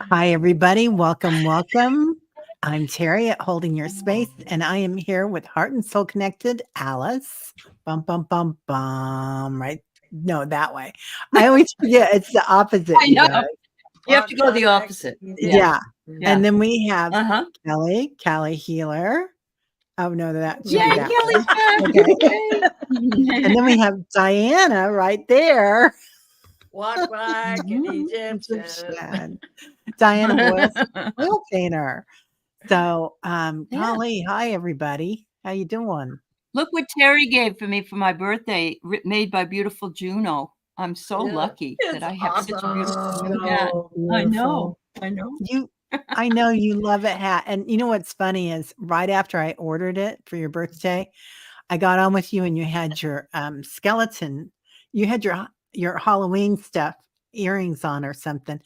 Hi, everybody. Welcome, welcome. I'm Teri at Holding Your Space, and I am here with Heart and Soul Connected, Alice. Bum, bum, bum, bum. Right? No, that way. I always forget. It's the opposite, I you know. guys. You have to go the opposite. Yeah. Yeah. And then we have Uh-huh. Kelly Healer. Oh, no, that should Yay, be that Kelly's way. back. Okay. And then we have Diana right there. Walk like an Egyptian. Egyptian. Diana oil painter. So, golly, hi everybody. How you doing? Look what Terry gave for me for my birthday, made by beautiful Juno. I'm so lucky that I have such a beautiful hat. I know. I know you love it hat. And you know what's funny is right after I ordered it for your birthday, I got on with you and you had your skeleton, you had your Halloween stuff, earrings on or something.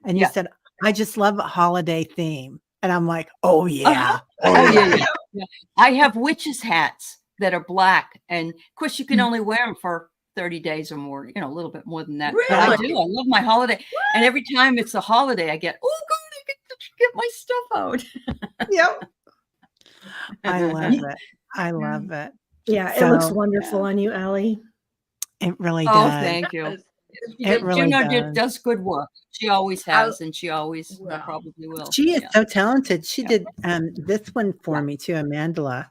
And you said, I just love a holiday theme. And I'm like, oh yeah. Yeah. I have witches hats that are black. And of course you can only wear them for 30 days or more, a little bit more than that. Really? But I do. I love my holiday. And every time it's a holiday, I get, oh God, I get to get my stuff out. Yep. I love it. I love it. Yeah, it looks wonderful on you, Allie. It really does. Oh, thank you. It really Juno does good work. She always has, and she always probably will. She is so talented. She did this one for me too, a mandala.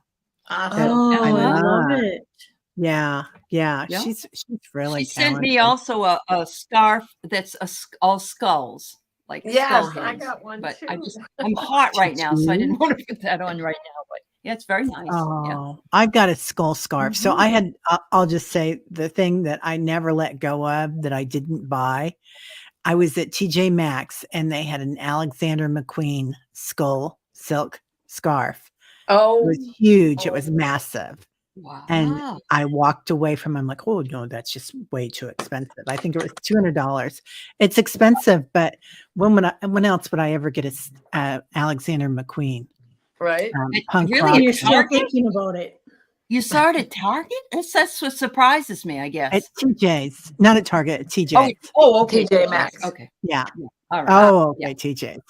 Oh, I love it. Yeah. She's really She talented. sent me also a scarf that's all skulls. Like skull heads. I got one but too. I'm hot right now, so I didn't want to put that on right now. But yeah, it's very nice. Oh, I've got a skull scarf. So I had, I'll just say the thing that I never let go of that I didn't buy. I was at TJ Maxx and they had an Alexander McQueen skull silk scarf. Oh, it was huge. It was massive. Wow. And I walked away from I'm like, oh no, that's just way too expensive. I think it was $200. It's expensive, but when else would I ever get a Alexander McQueen? Right. Punk really? rock You're show. still thinking about it. You saw it at Target? That's what surprises me, I guess. At TJ's, not at Target, at TJ's. Okay. TJ Maxx. Okay. Yeah. All right. Oh, okay, TJ's.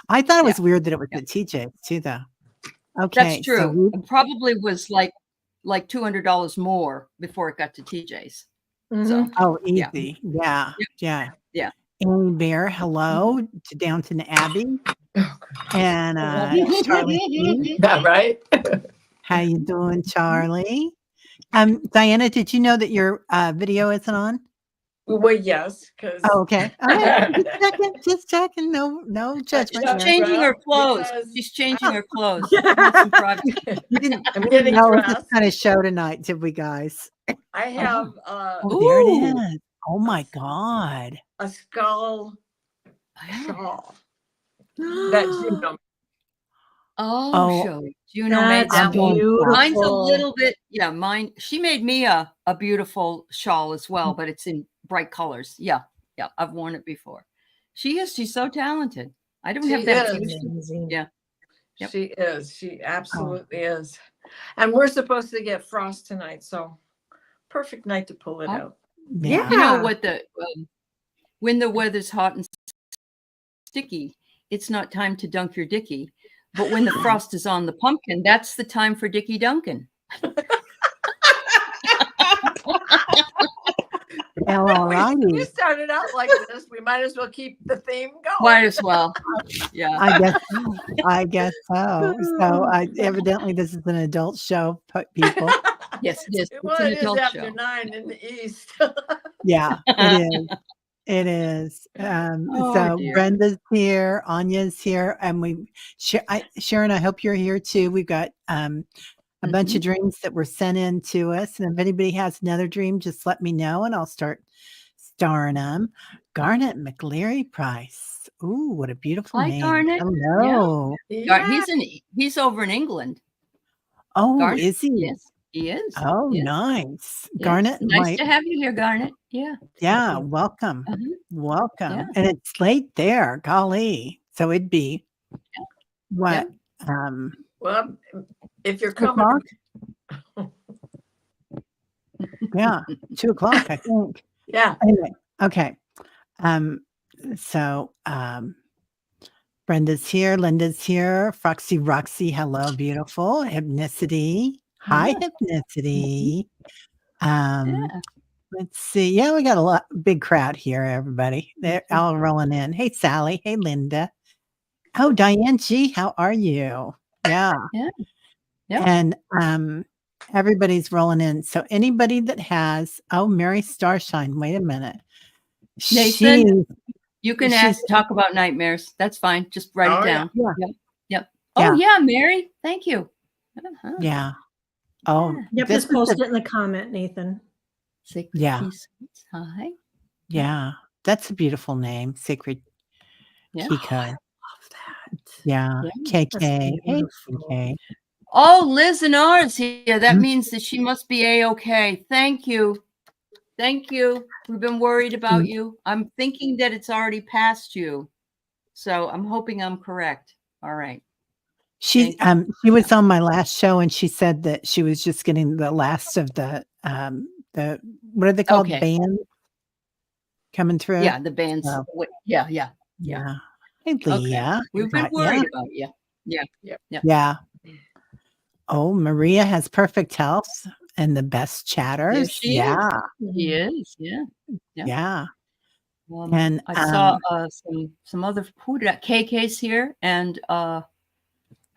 I thought it was weird that it was at TJ's too, though. Okay. That's true. So it probably was like $200 more before it got to TJ's. So, easy. Yeah. Amy Bear, hello to Downton Abbey. And Charlie. Right. How you doing, Charlie? Diana, did you know that your video isn't on? Well, yes, because okay. All right. Just checking. No judgment. She's changing her clothes. She's changing her clothes. We didn't know it was this kind of show tonight, did we, guys? I have there it is. Oh my God. A skull shawl that Juno. Juno made that one. Beautiful. Mine's a little bit, she made me a beautiful shawl as well, but it's in bright colors. Yeah. I've worn it before. She's so talented. I don't have that. Yeah. Yep. She is. She absolutely is. And we're supposed to get frost tonight, so perfect night to pull it out. Yeah. You know what when the weather's hot and sticky, it's not time to dunk your dickie. But when the frost is on the pumpkin, that's the time for Dickie Duncan. We started out like this. We might as well keep the theme going. Might as well. Yeah. I guess so. So evidently this is an adult show, people. Yes, it is. Well, it is after 9 in the East. Yeah, it is. It is. So dear. Brenda's here, Anya's here, and Sharon, I hope you're here too. We've got a bunch of dreams that were sent in to us. And if anybody has another dream, just let me know and I'll start starring them. Garnet McLeary Price. Ooh, what a beautiful name. Garnet. Hello. Yeah. He's over in England. Oh, Garnet, is he? Yes, he is. Oh, yes. Nice. Yes. Garnet. Nice to have you here, Garnet. Yeah. Yeah. Welcome. Welcome. Yeah. And it's late there. Golly. So it'd be what? Well, if you're coming. Yeah. 2:00, I think. Yeah. Anyway. Okay. So Brenda's here. Linda's here. Foxy Roxy. Hello, beautiful. Hypnicity. Hi, Yeah. Hypnicity. Yeah. Let's see. Yeah, we got a big crowd here, everybody. They're all rolling in. Hey, Sally. Hey, Linda. Oh, Diane G, how are you? Yeah. Yeah. Yep. And everybody's rolling in. So anybody that has, oh, Mary Starshine, wait a minute. Nathan, you can she's talk about nightmares. That's fine. Just write it down. Yeah. Yep. Yep. Oh yeah, Mary. Thank you. Uh-huh. Yeah. Oh, Yep, this just is post it in the comment, Nathan. Sacred Yeah. Key Suites. Hi. Yeah. That's a beautiful name. Sacred Yeah. Key Code. Love that. Yeah. Yeah. KK. That's Hey, beautiful. KK. Oh, Liz and ours here. That Mhm. means that she must be A-okay. Thank you. Thank you. We've been worried about you. I'm thinking that it's already past you. So I'm hoping I'm correct. All right. She Thank you. she was on my last show and she said that she was just getting the last of the what are they called? Okay. Bands coming through. Yeah, the bands. So, Yeah. yeah. Hey, Okay. Leah. We've been worried about you. Yeah. Yeah. Oh, Maria has perfect health and the best There chatters. she Yeah. is. She is. Yeah. Yeah. And I saw some other who did KK's here, and I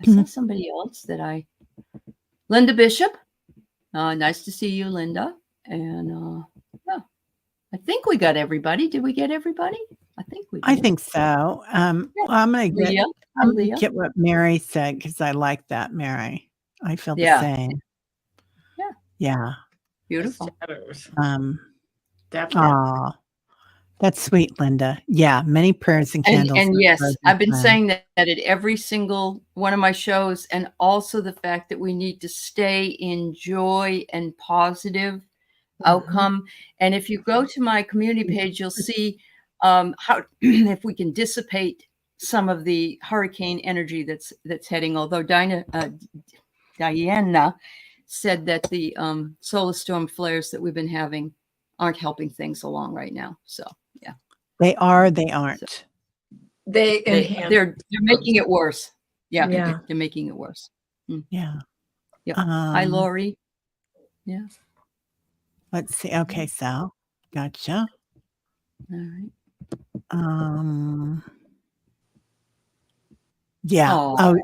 saw somebody else that Linda Bishop. Nice to see you, Linda. And yeah, I think we got everybody. Did we get everybody? I think we did. I think so. Well, I'm gonna get what Mary said because I like that, Mary. I feel the same. Yeah. Yeah. Beautiful. That's sweet, Linda. Yeah, many prayers and candles. And yes, I've been saying that at every single one of my shows, and also the fact that we need to stay in joy and positive outcome. And if you go to my community page, you'll see how if we can dissipate some of the hurricane energy that's heading. Although Diana said that the solar storm flares that we've been having aren't helping things along right now. So yeah, they aren't. So, They're making it worse. Yeah. They're making it worse. Yeah. Yep. Hi, Lori. Yeah. Let's see. Okay, so gotcha. All right. Yeah. Oh,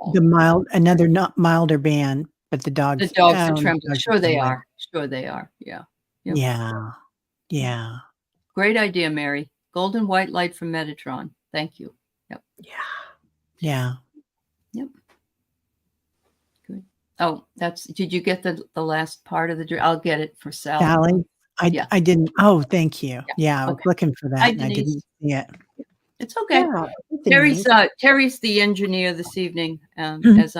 another not milder band, but the dogs. The dogs are trembling. Sure they are. Sure they are. Yeah. Yep. Yeah. Yeah. Great idea, Mary. Golden white light from Metatron. Thank you. Yep. Yeah. Yep. Good. Oh, did you get the last part of the I'll get it for Sally. Sally? I didn't. Oh, thank you. Yeah, I was looking for that. Hi, and I didn't see it. It's okay. Yeah, Terry's the engineer this evening. As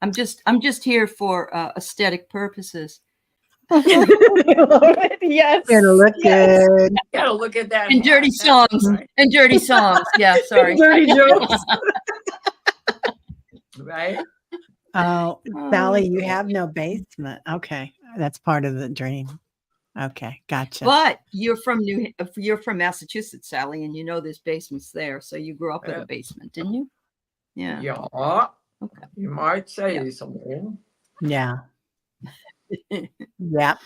I'm just here for aesthetic purposes. Yes. Gotta look good. Gotta look at that. And dirty songs. Right. And dirty songs. Yeah, sorry. Dirty jokes. Right. Oh, Sally, you have no basement. Okay, that's part of the dream. Okay, gotcha. But you're from Massachusetts, Sally, and you know there's basements there. So you grew up in a basement, didn't you? Yeah. Yeah. Okay. You might say something. Yeah. Yep.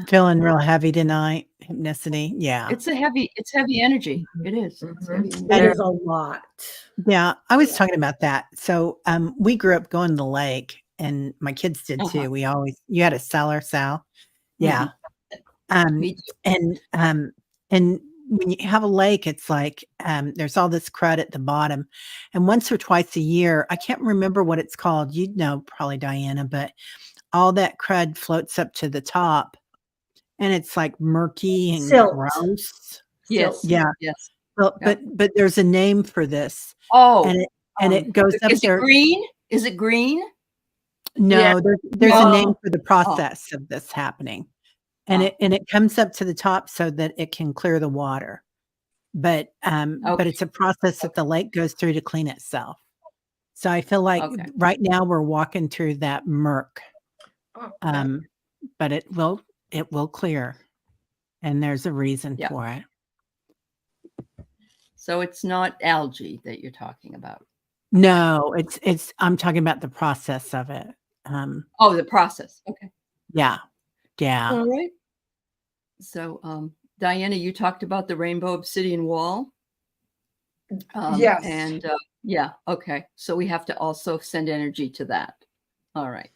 Feeling real heavy tonight. Hypnicity. Yeah. It's heavy energy. It is. It's heavy energy. That is a lot. Yeah. I was talking about that. So we grew up going to the lake and my kids did too. You had a cellar, Sal. Yeah. And when you have a lake, it's like there's all this crud at the bottom. And once or twice a year, I can't remember what it's called. You'd know probably, Diana, but all that crud floats up to the top and it's like murky and gross. Yes. Yeah. Yes. Well, but there's a name for this. Oh. And it goes up there. Is it green? Is it green? No, there's a name for the process of this happening. And it comes up to the top so that it can clear the water. But it's a process that the lake goes through to clean itself. So I feel like right now we're walking through that murk. But it will clear. And there's a reason for it. So it's not algae that you're talking about. No, it's I'm talking about the process of it. Oh, the process. Okay. Yeah. Yeah. All right. So, Diana, you talked about the rainbow obsidian wall. Yes. And yeah, okay. So we have to also send energy to that. All right.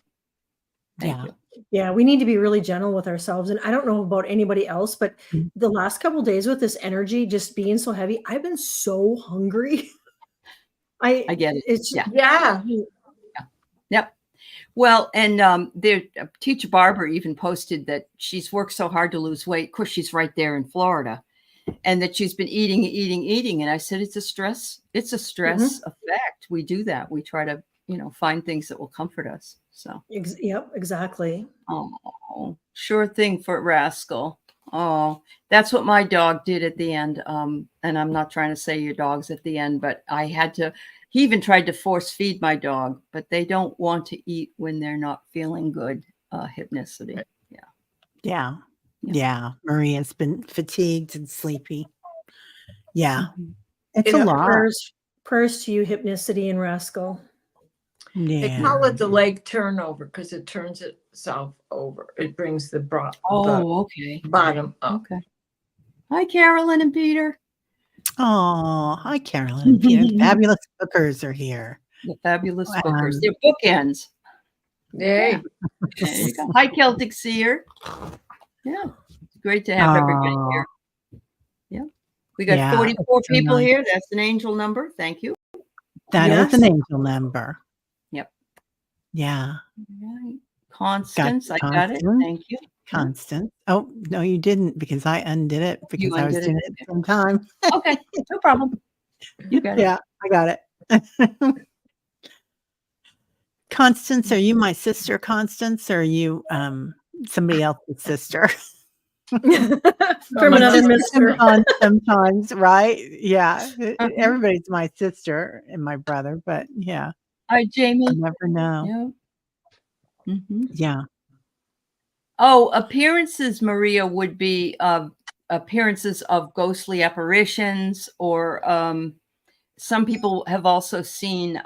Thank Yeah. you. Yeah, we need to be really gentle with ourselves. And I don't know about anybody else, but Mm. the last couple days with this energy just being so heavy, I've been so hungry. I get it. It's Yeah. Yeah. Yep. Well, and their teacher Barbara even posted that she's worked so hard to lose weight. Of course, she's right there in Florida, and that she's been eating. And I said, it's a stress effect. We do that. We try to, find things that will comfort us. So, yep, exactly. oh, sure thing for Rascal. Oh, that's what my dog did at the end. And I'm not trying to say your dog's at the end, but he even tried to force feed my dog, but they don't want to eat when they're not feeling good. Hypnicity. Yeah. Yeah. Yeah. Yeah. Maria's been fatigued and sleepy. Yeah. Mhm. It's a lot. Prayers to you, Hypnicity and Rascal. They Yeah. call it the leg turnover because it turns itself over. It brings the Oh, okay. bottom up. Okay. Hi, Carolyn and Peter. Oh, hi, Carolyn and Peter. Fabulous bookers are here. The fabulous bookers. They're bookends. Yay. There you go. Hi, Celtic Seer. Yeah. It's great to have everybody here. Yeah. We got 44 people here. That's an angel number. Thank you. That is an angel number. Yep. Yeah. Right. Constance, I got it. Thank you. Constance. Oh, no, you didn't, because I undid it because I was doing it at the same time. Okay. No problem. You got it. Yeah, I got it. Constance, are you my sister, Constance, or are you somebody else's sister? From another mister. Sometimes, right? Yeah. Everybody's my sister and my brother, but yeah. Hi, Jamie. You never know. Yeah. Mm-hmm. Yeah. Oh, appearances, Maria, would be appearances of ghostly apparitions, or some people have also seen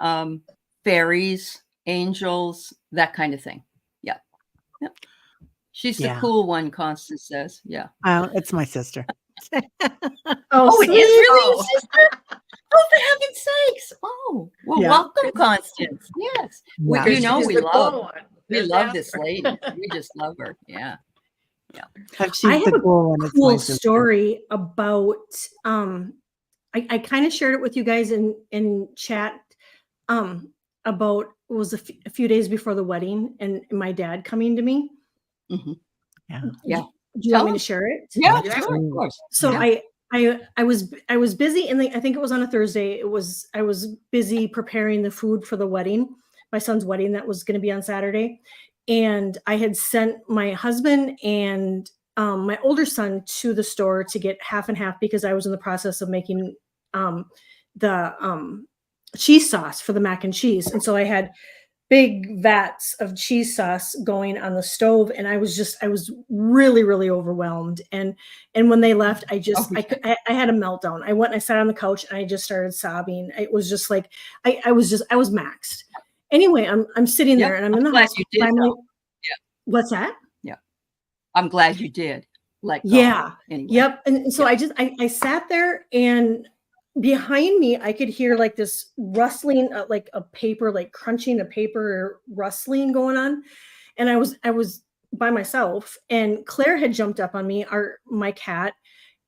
fairies, angels, that kind of thing. Yeah. Yep. She's the cool one, Constance says. Yeah. It's my sister. Oh, it is really your sister? Oh, for heaven's sakes. Oh, well, welcome, Constance. Yes. Yeah. We love That's this lady. We just love her. Yeah. Yeah. I have a cool story about I kind of shared it with you guys in chat about it was a few days before the wedding and my dad coming to me. Mm-hmm. Yeah. Do you want me to share it? Yeah, sure, of course. So I was busy, and I think it was on a Thursday. I was busy preparing the food for the wedding, my son's wedding that was going to be on Saturday, and I had sent my husband and my older son to the store to get half and half because I was in the process of making the cheese sauce for the mac and cheese, and so I had big vats of cheese sauce going on the stove, and I was really, really overwhelmed. And when they left, I had a meltdown. I went and I sat on the couch and I just started sobbing. It was just like I was maxed. Anyway, I'm sitting there and I'm in the house. What's that? Yeah, I'm glad you did. Anyway. Yep. And so I sat there, and behind me, I could hear like this rustling, like a paper, like crunching a paper rustling going on. And I was by myself, and Claire had jumped up on me, my cat,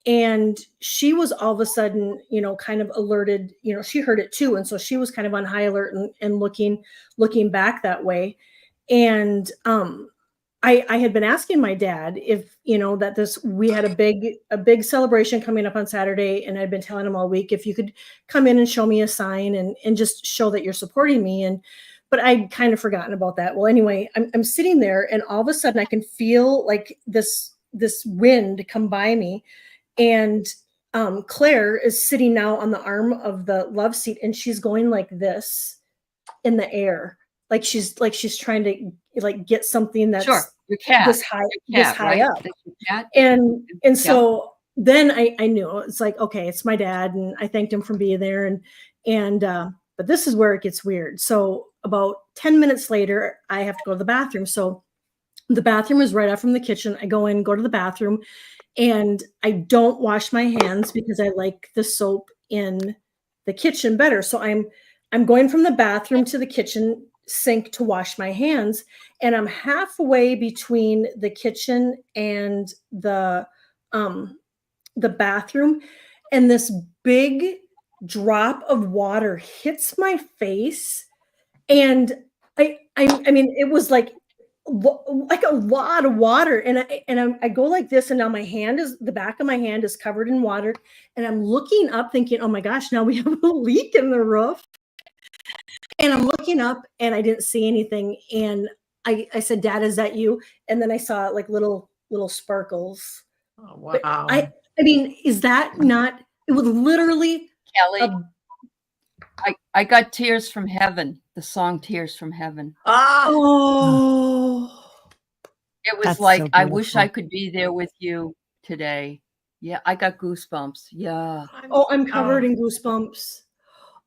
and she was all of a sudden, kind of alerted, she heard it too. And so she was kind of on high alert and looking back that way. And, I had been asking my dad if, that we had a big celebration coming up on Saturday. And I'd been telling him all week, if you could come in and show me a sign and just show that you're supporting me. But I'd kind of forgotten about that. Well, anyway, I'm sitting there, and all of a sudden I can feel like this wind come by me. And Claire is sitting now on the arm of the love seat, and she's going like this in the air. Like she's trying to get something that's your cat, this high up. Cat. And so then I knew it's like, okay, it's my dad. And I thanked him for being there. And But this is where it gets weird. So about 10 minutes later, I have to go to the bathroom. So the bathroom is right out from the kitchen. I go to the bathroom, and I don't wash my hands because I like the soap in the kitchen better. So I'm going from the bathroom to the kitchen sink to wash my hands, and I'm halfway between the kitchen and the bathroom, and this big drop of water hits my face, and I mean, it was like a lot of water, and I go like this, and now the back of my hand is covered in water, and I'm looking up thinking, oh my gosh, now we have a leak in the roof. And I'm looking up, and I didn't see anything, and I said, Dad, is that you? And then I saw like little sparkles. Oh, But wow. I mean, is that not, it was literally Kelly, I got Tears from Heaven, the song Tears from Heaven. Oh, It was That's like, so I wish I beautiful. could be there with you today. Yeah, I got goosebumps. Yeah. I'm covered in goosebumps.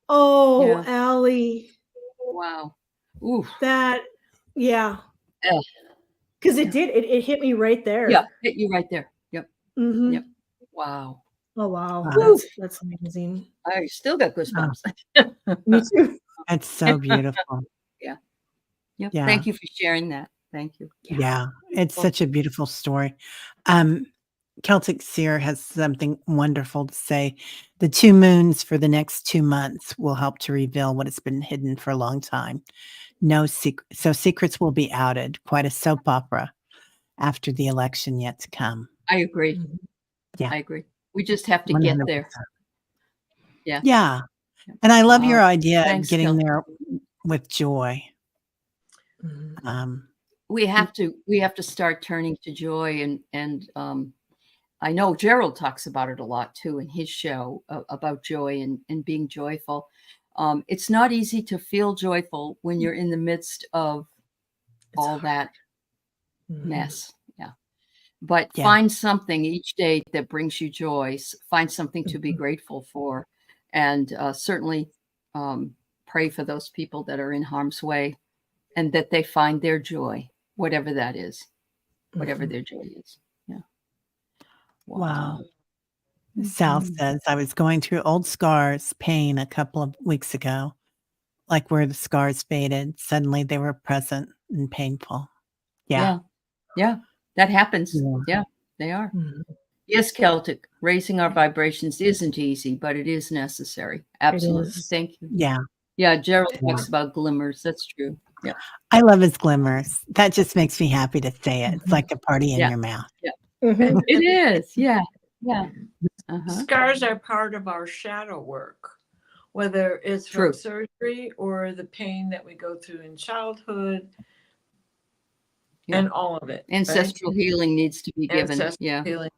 Oh, Yeah. Allie, Wow. Ooh. that, yeah. Yeah. Because it hit me right there. Yeah, hit you right there. Yep. Mhm. Yep. Wow. Oh, wow. Wow. That's amazing. I still got goosebumps. Me too. It's so beautiful. Yeah. Yep. Yeah. Thank you for sharing that. Thank you. Yeah. It's Well, such a beautiful story. Celtic Seer has something wonderful to say. The 2 moons for the next 2 months will help to reveal what has been hidden for a long time. No secret. So secrets will be outed. Quite a soap opera after the election yet to come. I agree. Mhm. Yeah. I agree. We just have to 100%. get there. Yeah. Yeah. And I love your Wow. idea of Thanks, getting Kelly. there with joy. Mhm. We have to start turning to joy, and I know Gerald talks about it a lot too in his show about joy and being joyful. It's not easy to feel joyful when you're in the midst of all that Mhm. mess. Yeah. But Yeah. find something each day that brings you joy. Find something to be Mhm. grateful for, and certainly pray for those people that are in harm's way, and that they find their joy, whatever that is, whatever Mhm. their joy is. Yeah. Wow. Wow. Sal Mhm. says, I was going through old scars pain a couple of weeks ago, like where the scars faded. Suddenly they were present and painful. Yeah. Yeah. Yeah. That happens. Yeah. Yeah, they are. Mhm. Yes, Celtic. Raising our vibrations isn't easy, but it is necessary. It Absolutely. is. Thank you. Yeah. Yeah, Gerald Yeah. talks about glimmers. That's true. Yeah. I love his glimmers. That just makes me happy to say it. It's Mhm. like a party in Yeah. your mouth. Yeah. Mhm. It is. Yeah. Yeah. Uh-huh. Scars are part of our shadow work, whether it's from True. surgery or the pain that we go through in childhood Yeah. and all of it. Right? Ancestral healing needs to be given. Ancestral Yeah. healing.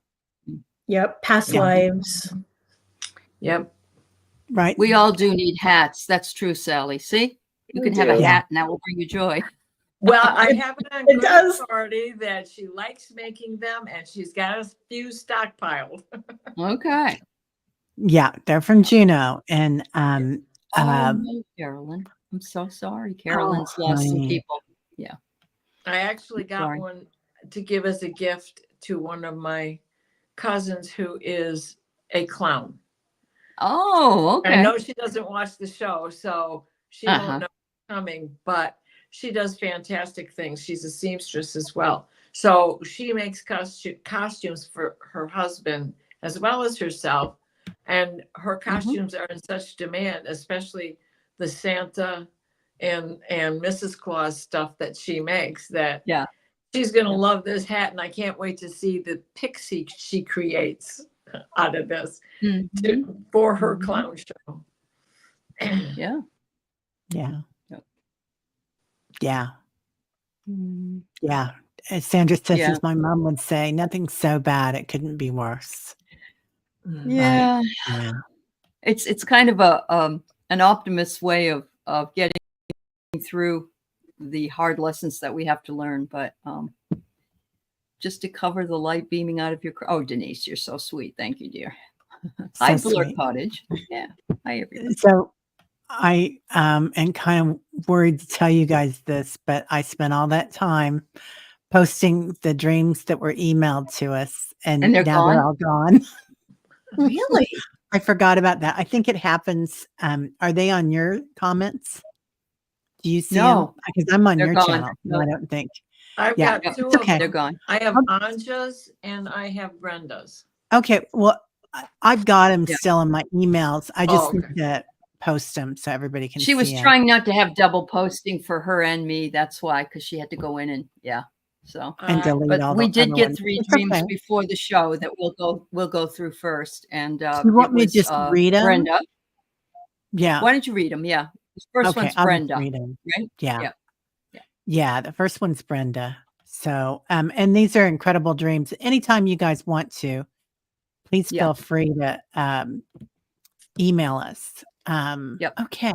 Yep. Past Yeah. lives. Yep. Right. We all do need hats. That's true, Sally. See? You We can have a do. Yeah. hat and that will bring you joy. Well, I have it on It good does. authority that she likes making them, and she's got a few stockpiled. Okay. Yeah. They're from Juneau. And Oh, no, Carolyn. I'm so sorry. Carolyn's lost some honey. people. Yeah. I actually got Sorry. one to give as a gift to one of my cousins who is a clown. Oh, I okay. know she doesn't watch the show, so she Uh-huh. won't know what's coming, but she does fantastic things. She's a seamstress as well. So she makes costumes for her husband as well as herself. And her costumes are in such demand, especially the Santa and Mrs. Claus stuff that she makes, that Yeah. she's going to Yeah. love this hat. And I can't wait to see the pixie she creates out of this Mhm. for her Mhm. clown show. Yeah. Yeah. Yep. Yeah. Mm. Yeah. As Sandra says, Yeah. as my mom would say, nothing's so bad it couldn't be worse. Mhm. Yeah. Right. Yeah. It's kind of a an optimist way of getting through the hard lessons that we have to learn, but just to cover the light beaming out of your oh, Denise, you're so sweet. Thank you, dear. Hi, So Blur sweet. Cottage. Yeah. Hi, everybody. So I am kind of worried to tell you guys this, but I spent all that time posting the dreams that were emailed to us, And and they're now they're gone? all gone. Really? I forgot about that. I think it happens. Are they on your comments? Do you see them? No, Because I'm on they're your gone. channel, so I No, don't think. I've Yeah, got yeah, two it's of okay. they're them. gone. I have I'll- Anja's and I have Brenda's. Okay, well, I've got them Yeah. still in my emails. I Oh, just okay. need to post them so everybody can She was see them. trying not to have double posting for her and me. That's why, because she had to go in and so. And delete But all we the did other get ones. 3 It's dreams okay. before the show that we'll go through first. And Do you want it me to was just read them? Brenda. Yeah. Why don't you read them? Yeah, the first Okay, one's I'll just Brenda, read them. right? Yeah. Yeah. Yeah. Yeah, the first one's Brenda. So, and these are incredible dreams. Anytime you guys want to, please Yeah. feel free to email us. Yep. Okay.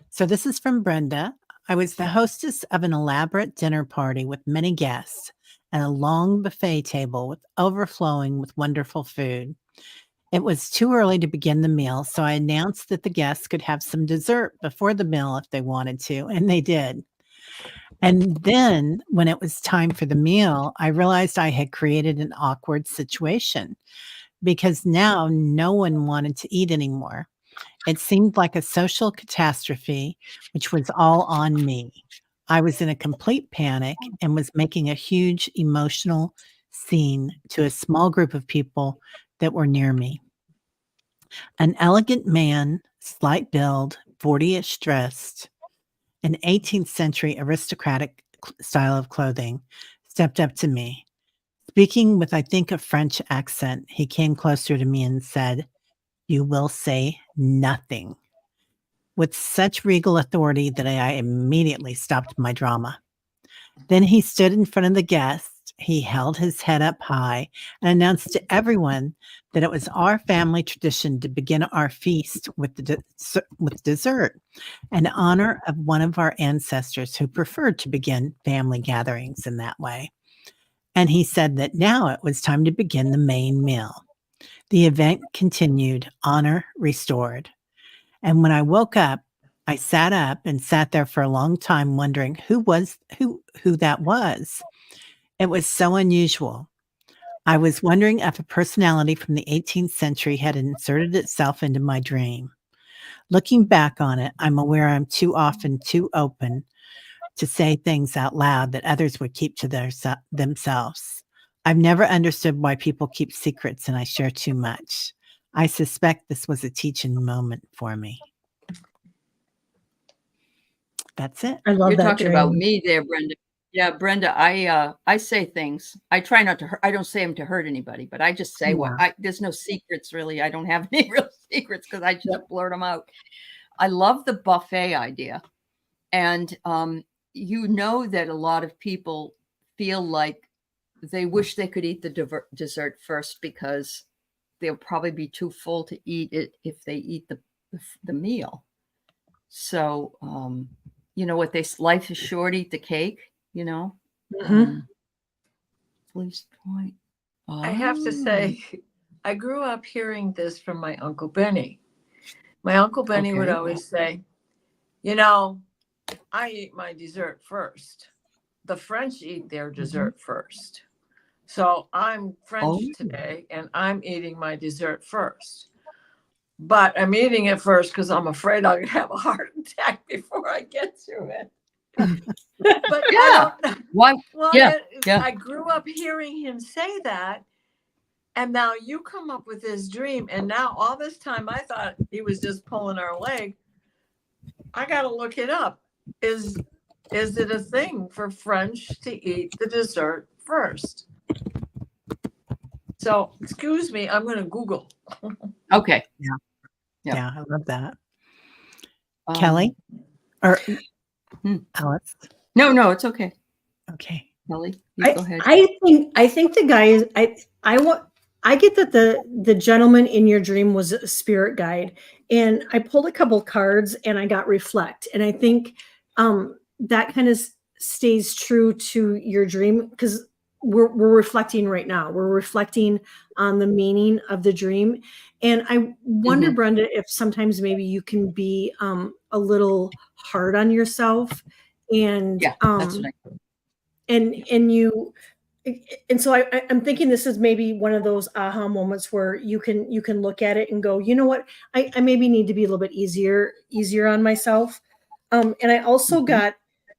So this is from Brenda. I was the hostess of an elaborate dinner party with many guests and a long buffet table with overflowing with wonderful food. It was too early to begin the meal, so I announced that the guests could have some dessert before the meal if they wanted to, and they did. And then when it was time for the meal, I realized I had created an awkward situation because now no one wanted to eat anymore. It seemed like a social catastrophe, which was all on me. I was in a complete panic and was making a huge emotional scene to a small group of people that were near me. An elegant man, slight build, 40-ish dressed, an 18th century aristocratic style of clothing, stepped up to me. Speaking with, I think, a French accent, he came closer to me and said, "You will say nothing," with such regal authority that I immediately stopped my drama. Then he stood in front of the guests. He held his head up high and announced to everyone that it was our family tradition to begin our feast with with dessert, in honor of one of our ancestors who preferred to begin family gatherings in that way. And he said that now it was time to begin the main meal. The event continued, honor restored. And when I woke up, I sat up and sat there for a long time wondering who that was. It was so unusual. I was wondering if a personality from the 18th century had inserted itself into my dream. Looking back on it, I'm aware I'm too often too open to say things out loud that others would keep to themselves. I've never understood why people keep secrets and I share too much. I suspect this was a teaching moment for me. That's it. I love You're that talking about dream. me there, Brenda. Yeah, Brenda, I say things. I try not to hurt. I don't say them to hurt anybody, but I just say what there's no secrets really. I don't have any real secrets because I just blurt them out. I love the buffet idea. And you know that a lot of people feel like they wish they could eat the dessert first because they'll probably be too full to eat it if they eat the meal. So, you know what life is short, eat the cake, you know? Please point. I have to say, I grew up hearing this from my Uncle Benny. My Uncle Benny would always say, you know, I eat my dessert first. The French eat their dessert first. So I'm French today and I'm eating my dessert first. But I'm eating it first because I'm afraid I'll have a heart attack before I get to it. But yeah. Why? Well, yeah. I grew up hearing him say that. And now you come up with this dream. And now all this time I thought he was just pulling our leg. I got to look it up. Is it a thing for French to eat the dessert first? So, excuse me, I'm going to Google. Okay. Yeah, I love that. Kelly or Alex? No, it's okay. Okay. Kelly, you go ahead. I think the guy I get that the gentleman in your dream was a spirit guide, and I pulled a couple cards and I got reflect, and I think that kind of stays true to your dream because we're reflecting right now. We're reflecting on the meaning of the dream. And I wonder, Brenda, if sometimes maybe you can be a little hard on yourself, and that's right. and so I'm thinking this is maybe one of those aha moments where you can look at it and go, you know what, I maybe need to be a little bit easier on myself. And I also got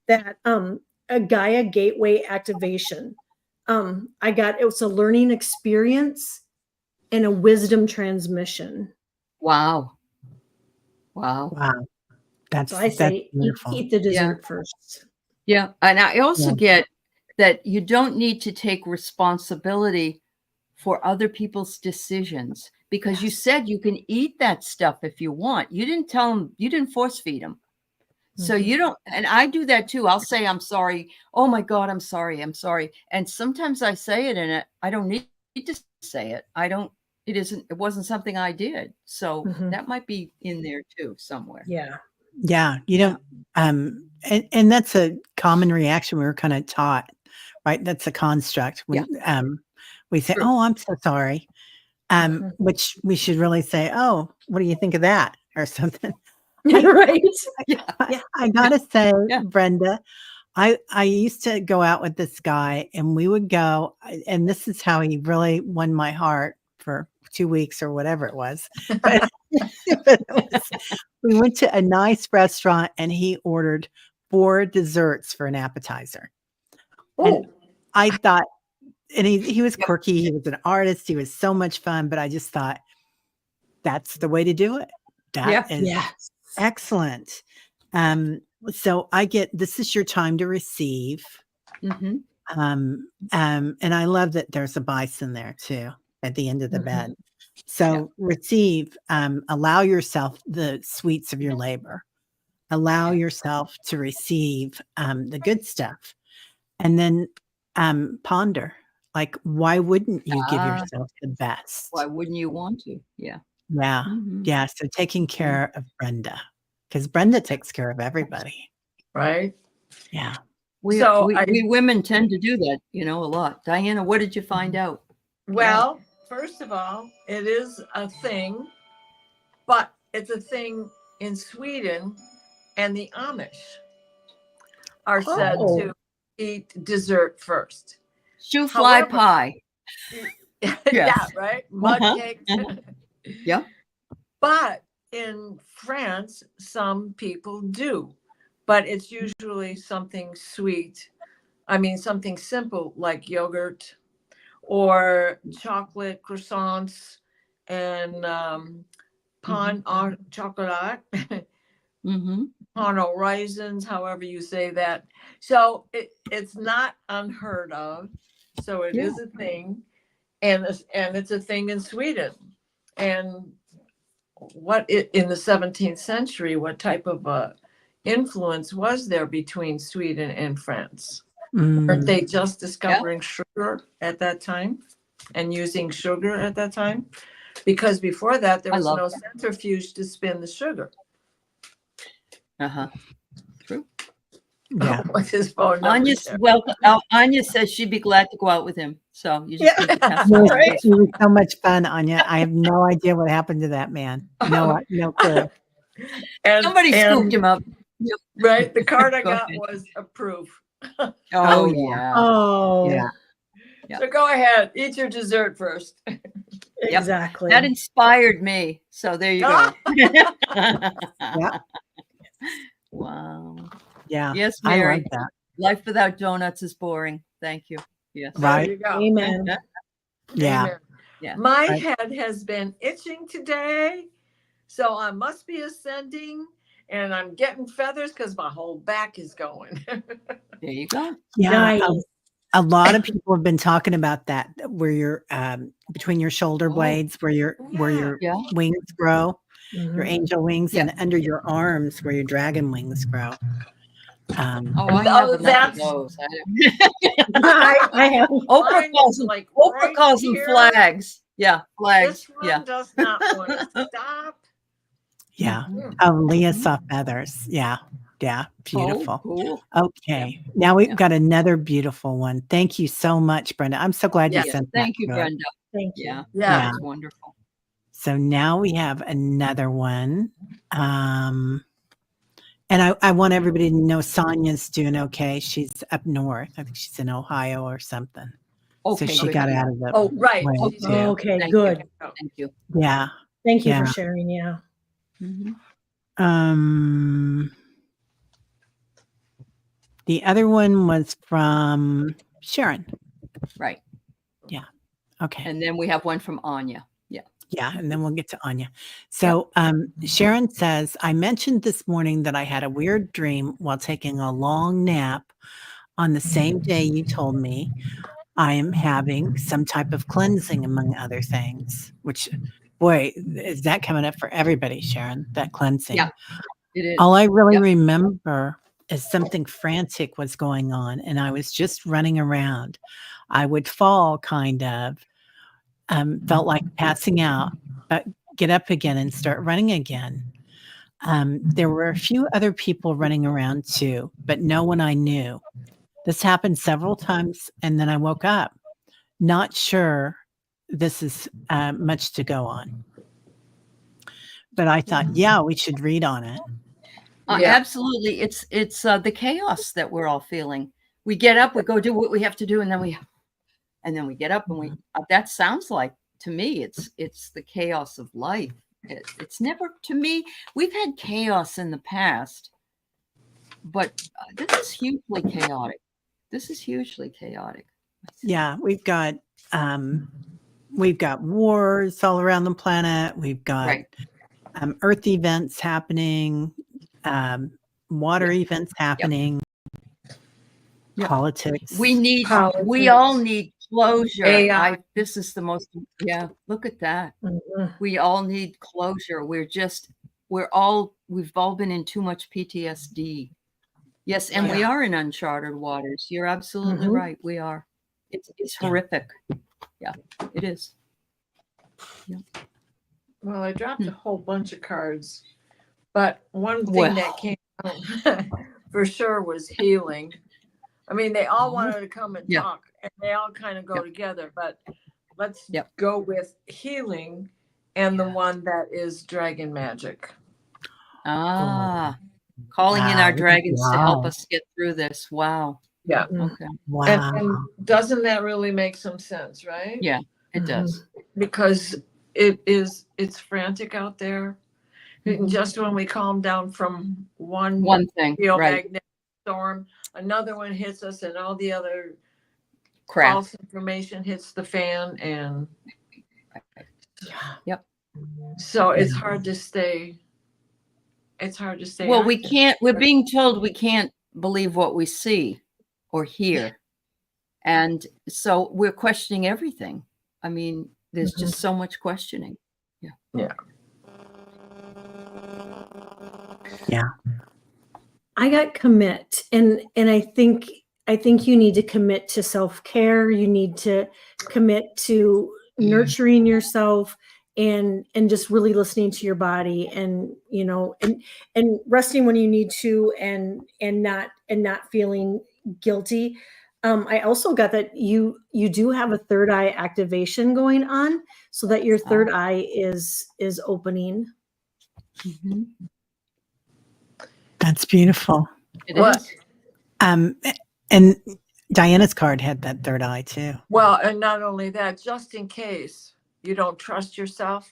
that a Gaia gateway activation. It was a learning experience and a wisdom transmission. Wow. That's So I say beautiful. eat the dessert first. Yeah. And I also get that you don't need to take responsibility for other people's decisions, because you said you can eat that stuff if you want. You didn't tell them, you didn't force feed them. So you don't, and I do that too. I'll say, I'm sorry. Oh my God, I'm sorry. And sometimes I say it and I don't need to say it. It wasn't something I did. So that might be in there too somewhere. Yeah. Yeah. You don't, and that's a common reaction we were kind of taught, right? That's a construct. When, we say, oh, I'm so sorry. Which we should really say, oh, what do you think of that? Or something. Right. I gotta say, Brenda, I used to go out with this guy and we would go, and this is how he really won my heart for 2 weeks or whatever it was. But, we went to a nice restaurant and he ordered 4 desserts for an appetizer. And I thought, and he was quirky, he was an artist, he was so much fun, but I just thought that's the way to do it. That is excellent. So this is your time to receive. And I love that there's a bison there too at the end of the bed. So receive, allow yourself the sweets of your labor. Allow yourself to receive the good stuff. And then ponder, like, why wouldn't you give yourself the best? Why wouldn't you want to? Yeah. Yeah. So taking care of Brenda, because Brenda takes care of everybody. Right. Yeah. We women tend to do that, a lot. Diana, what did you find out? Well, first of all, it is a thing, but it's a thing in Sweden, and the Amish are said to eat dessert first. Shoe fly pie. Yeah, right? Mud cake. Yeah. But in France, some people do, but it's usually something sweet. I mean, something simple like yogurt or chocolate croissants and pain au chocolat, pain au raisins, however you say that. So it's not unheard of. So it is a thing, and it's a thing in Sweden. And in the 17th century, what type of influence was there between Sweden and France? Weren't they just discovering sugar at that time and using sugar at that time? Because before that, there was no centrifuge to spin the sugar. True. Yeah. What's his phone number? Anya says she'd be glad to go out with him. So you just need to pass It was so much fun, Anya. I have no idea what happened to that man. No clue. Somebody scooped him up. Right. The card I got was approve. Yeah. So go ahead, eat your dessert first. Exactly. That inspired me. So there you go. Wow. Yeah. Yes, Mary. I like that. Life without donuts is boring. Thank you. Yes. Right. There you go. Amen. Yeah. Amen. Yeah. My head has been itching today, so I must be ascending, and I'm getting feathers because my whole back is going. There you go. Yeah. Nice. A lot of people have been talking about that, where you're between your shoulder blades, where your wings grow, your angel wings, and under your arms where your dragon wings grow. I have enough of those. I have. Oprah calls them flags. Yeah, flags. This one does not want to stop. Yeah. Oh, Leah saw feathers. Yeah. Yeah, Oh, beautiful. cool. Yeah. Okay, now we've Yeah. got another beautiful one. Thank you so much, Brenda. I'm so glad you Yeah. Yes. sent that Thank you, to us. Brenda. Thank you. Yeah. Yeah. That's wonderful. So now we have another one. And I want everybody to know Sonia's doing okay. She's up north. I think she's in Ohio or something. So Okay, she good. got out of the Oh, right. way She's too. Okay, Thank good. you. Thank you. Yeah. Thank you Yeah. for sharing. Yeah. Mhm. The other one was from Sharon. Right. Yeah. Okay. And then we have one from Anya. Yeah. Yeah, and then we'll get to Anya. So Sharon says, I mentioned this morning that I had a weird dream while taking a long nap on the same day you told me I am having some type of cleansing, among other things, which, boy, is that coming up for everybody, Sharon, that cleansing. Yeah, it is. All I really Yep. remember is something frantic was going on, and I was just running around. I would fall, kind of, felt like passing out, but get up again and start running again. There were a few other people running around too, but no one I knew. This happened several times, and then I woke up. Not sure this is much to go on. But I thought, yeah, we should read on it. Yeah. Absolutely. It's the chaos that we're all feeling. We get up, we go do what we have to do, and then we get up and we that sounds like, to me, it's the chaos of life. It's never, to me, we've had chaos in the past, but this is hugely chaotic. This is hugely chaotic. Yeah, we've got wars all around the planet. We've got Right. Earth events happening, water events happening, politics. We all need closure. AI. This is the most, look at that. Mhm. We all need closure. We've all been in too much PTSD. Yes, and we are in uncharted waters. You're absolutely Mhm. right. We are. It's horrific. Yeah, it is. Yeah. Well, I dropped a whole bunch of cards, but one thing that came out for sure was healing. I mean, they all wanted to come and talk, and they all kind of go together, but let's go with healing and the one that is dragon magic. Calling in our dragons to help us get through this. Wow. Yeah. Okay. Wow. And doesn't that really make some sense, right? Yeah, it does. Because it's frantic out there. And just when we calm down from one thing, geomagnetic storm, another one hits us, and all the other crap, false information hits the fan, and so it's hard to stay. It's hard to stay. Well, active. we're being told we can't believe what we see or hear. And so we're questioning everything. I mean, there's just so much questioning. Yeah. I got commit, and I think you need to commit to self-care. You need to commit to nurturing yourself and just really listening to your body, and and resting when you need to, and not feeling guilty. I also got that you do have a third eye activation going on, so that your third eye is opening. Mm-hmm. That's beautiful. It is. And Diana's card had that third eye too. Well, and not only that, just in case you don't trust yourself,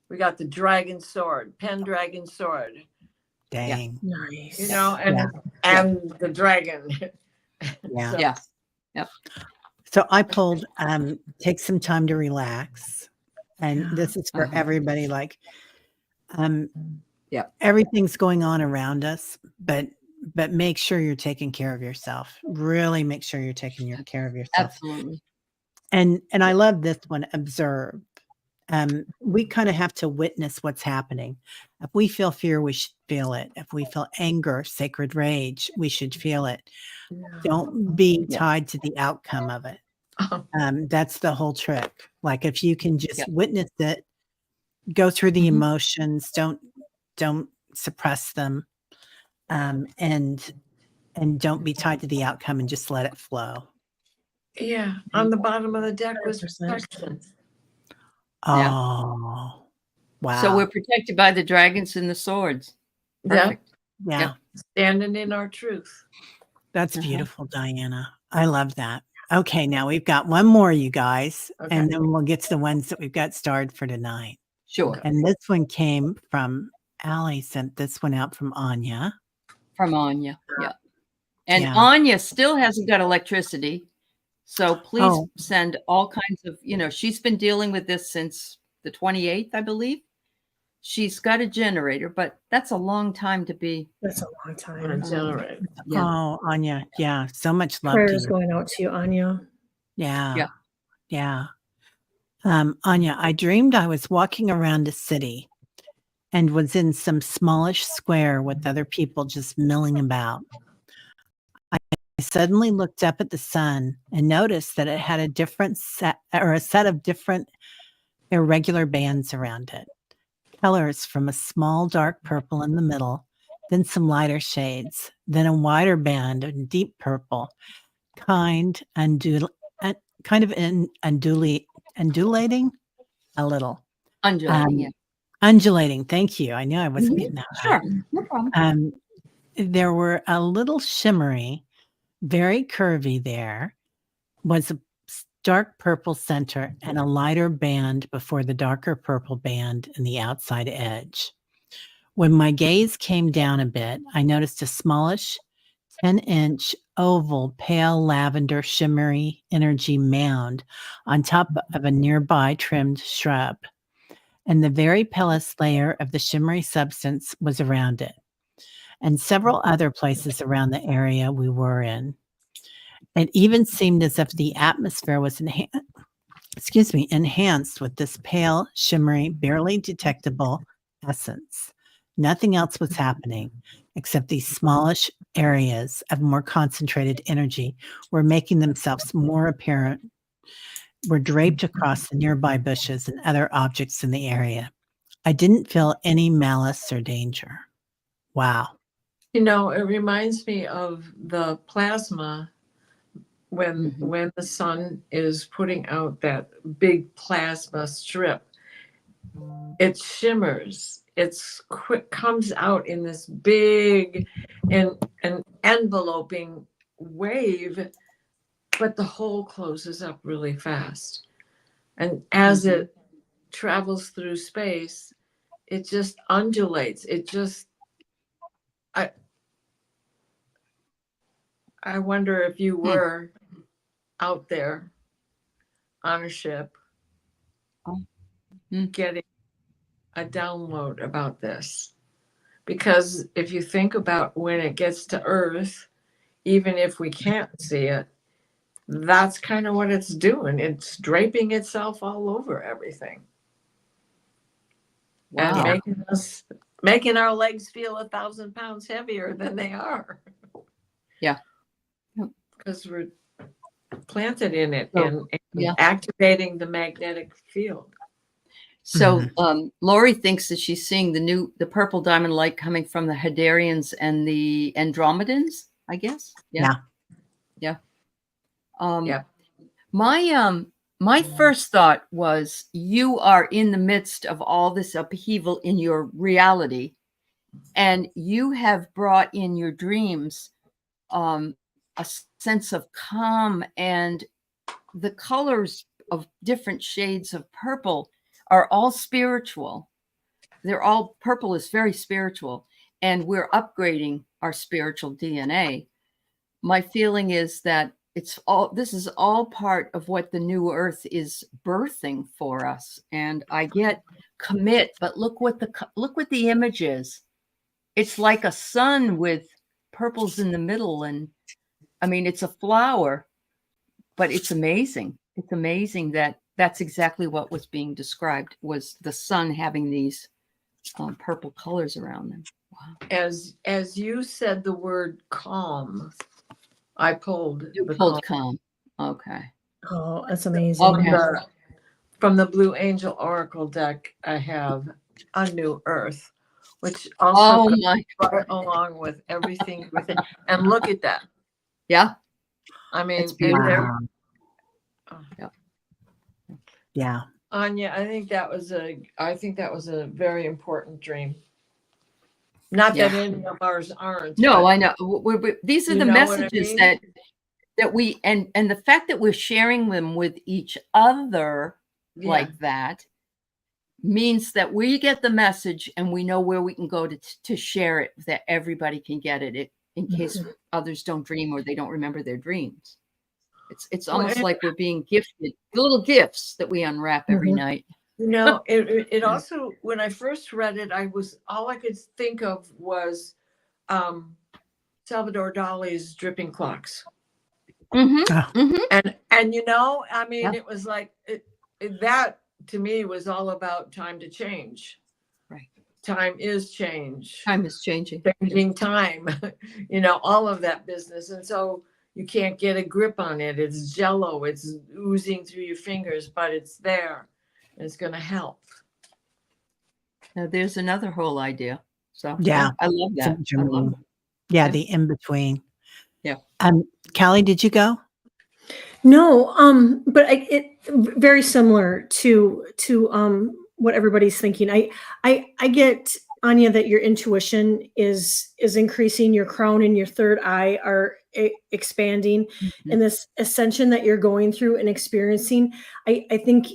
we got the dragon sword, Pendragon sword. Dang. Nice. You know, and the dragon. Yeah. So, Yep. So I pulled take some time to relax. And this is for everybody, like everything's going on around us, but make sure you're taking care of yourself. Really make sure you're taking care of yourself. Absolutely. And I love this one, observe. We kind of have to witness what's happening. If we feel fear, we should feel it. If we feel anger, sacred rage, we should feel it. Don't be tied to the outcome of it. That's the whole trick. Like if you can just witness it, go through the emotions, don't suppress them. and don't be tied to the outcome and just let it flow. Yeah, on the bottom of the deck was 100%. protection. Yeah. Oh, wow. So we're protected by the dragons and the swords. Yeah, Perfect. yeah, Yep. standing in our truth. that's Uh-huh. beautiful, Diana. I love that. Okay, now we've got one more, you guys, Okay. and then we'll get to the ones that we've got starred for tonight. Sure. And this one came from Allie, sent this one out from Anya. From Anya. Yeah. And Yeah. Anya still hasn't got electricity. So please Oh. send all kinds of, she's been dealing with this since the 28th, I believe. She's got a generator, but that's a long time to be. That's a long On a time. generator. Yeah. Oh, Anya. Yeah. So much love to Prayers you. going out to you, Anya. Yeah. Yeah. Yeah. Anya, I dreamed I was walking around a city and was in some smallish square with other people just milling about. I suddenly looked up at the sun and noticed that it had a different set of different irregular bands around it. Colors from a small dark purple in the middle, then some lighter shades, then a wider band of deep purple, kind of undulating a little. Undulating. Yeah. Undulating. Thank you. I knew I wasn't Mhm. getting that Sure. right. No problem. There were a little shimmery, very curvy there, was a dark purple center and a lighter band before the darker purple band in the outside edge. When my gaze came down a bit, I noticed a smallish 10-inch oval pale lavender shimmery energy mound on top of a nearby trimmed shrub, and the very palest layer of the shimmery substance was around it, and several other places around the area we were in. It even seemed as if the atmosphere was enhanced with this pale, shimmery, barely detectable essence. Nothing else was happening except these smallish areas of more concentrated energy were making themselves more apparent, were draped across the nearby bushes and other objects in the area. I didn't feel any malice or danger. Wow. It reminds me of the plasma when the sun is putting out that big plasma strip. It shimmers. Comes out in this big and an enveloping wave, but the hole closes up really fast. And as it travels through space, it just undulates. I wonder if you were out there on a ship getting a download about this. Because if you think about when it gets to Earth, even if we can't see it, that's kind of what it's doing. It's draping itself all over everything. Wow. And making our legs feel 1,000 pounds heavier than they are. Yeah. Because we're planted in it So, and activating the magnetic field. So Lori thinks that she's seeing the purple diamond light coming from the Hadarians and the Andromedans, I guess. Yeah. My first thought was you are in the midst of all this upheaval in your reality, and you have brought in your dreams a sense of calm, and the colors of different shades of purple are all spiritual. Purple is very spiritual, and we're upgrading our spiritual DNA. My feeling is that this is all part of what the new earth is birthing for us. And I get commit, but look what the image is. It's like a sun with purples in the middle. And I mean, it's a flower, but it's amazing. It's amazing that that's exactly what was being described, was the sun having these purple colors around them. Wow. As you said the word calm, I pulled calm. Okay. Oh, that's amazing. Okay. From the Blue Angel Oracle deck, I have a new earth, which also Oh goes my. right along with everything. And look at that. Yeah. I mean, It's beautiful. Wow. oh. Yeah. Anya, I think that was a very important dream. Not that any of ours aren't. No, but I know. These are you the know what I messages mean? that we and the fact that we're sharing them with each other Yeah. like that means that we get the message and we know where we can go to share it, that everybody can get it in case others don't dream or they don't remember their dreams. It's almost like we're being gifted the little gifts that we unwrap every night. You know, it also, when I first read it, all I could think of was Salvador Dali's dripping clocks. And you know, I mean, it was like that to me was all about time to change. Right. Time is change. Time is changing. Changing time, you know, all of that business. And so you can't get a grip on it. It's jello. It's oozing through your fingers, but it's there. And it's going to help. Now there's another whole idea. So Yeah. I love that. I love it. Yeah, the in-between. Yeah. Callie, did you go? No, but it very similar to what everybody's thinking. I get, Anya, that your intuition is increasing, your crown and your third eye are expanding, and this ascension that you're going through and experiencing. I think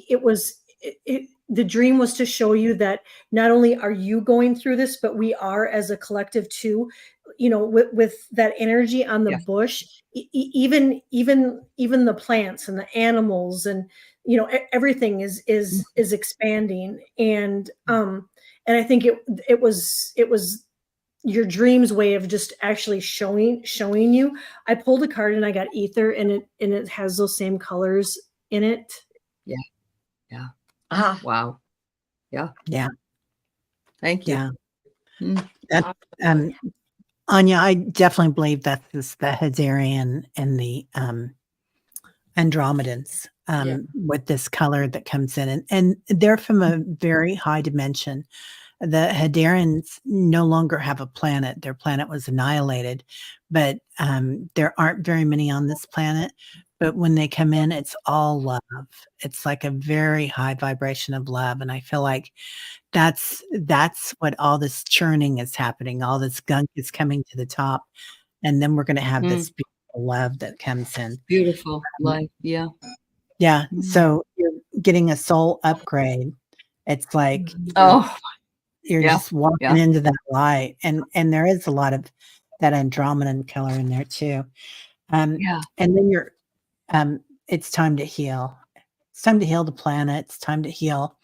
the dream was to show you that not only are you going through this, but we are as a collective too. You know, with that energy on the bush, even the plants and the animals, and you know, everything is expanding. And I think it was your dream's way of just actually showing you. I pulled a card and I got ether, and it has those same colors in it. Yeah. Wow. Yeah. Thank you. Yeah. Anya, I definitely believe that this the Hadarian and the Andromedans with this color that comes in, and they're from a very high dimension. The Hadarians no longer have a planet. Their planet was annihilated, but there aren't very many on this planet. But when they come in, it's all love. It's like a very high vibration of love. And I feel like that's what all this churning is happening. All this gunk is coming to the top. And then we're going to have this beautiful love that comes in. Beautiful life. Yeah. Yeah. So you're getting a soul upgrade. It's like, you're just walking into that light. And there is a lot of that Andromedan color in there too. And then it's time to heal. It's time to heal the planet. It's time to heal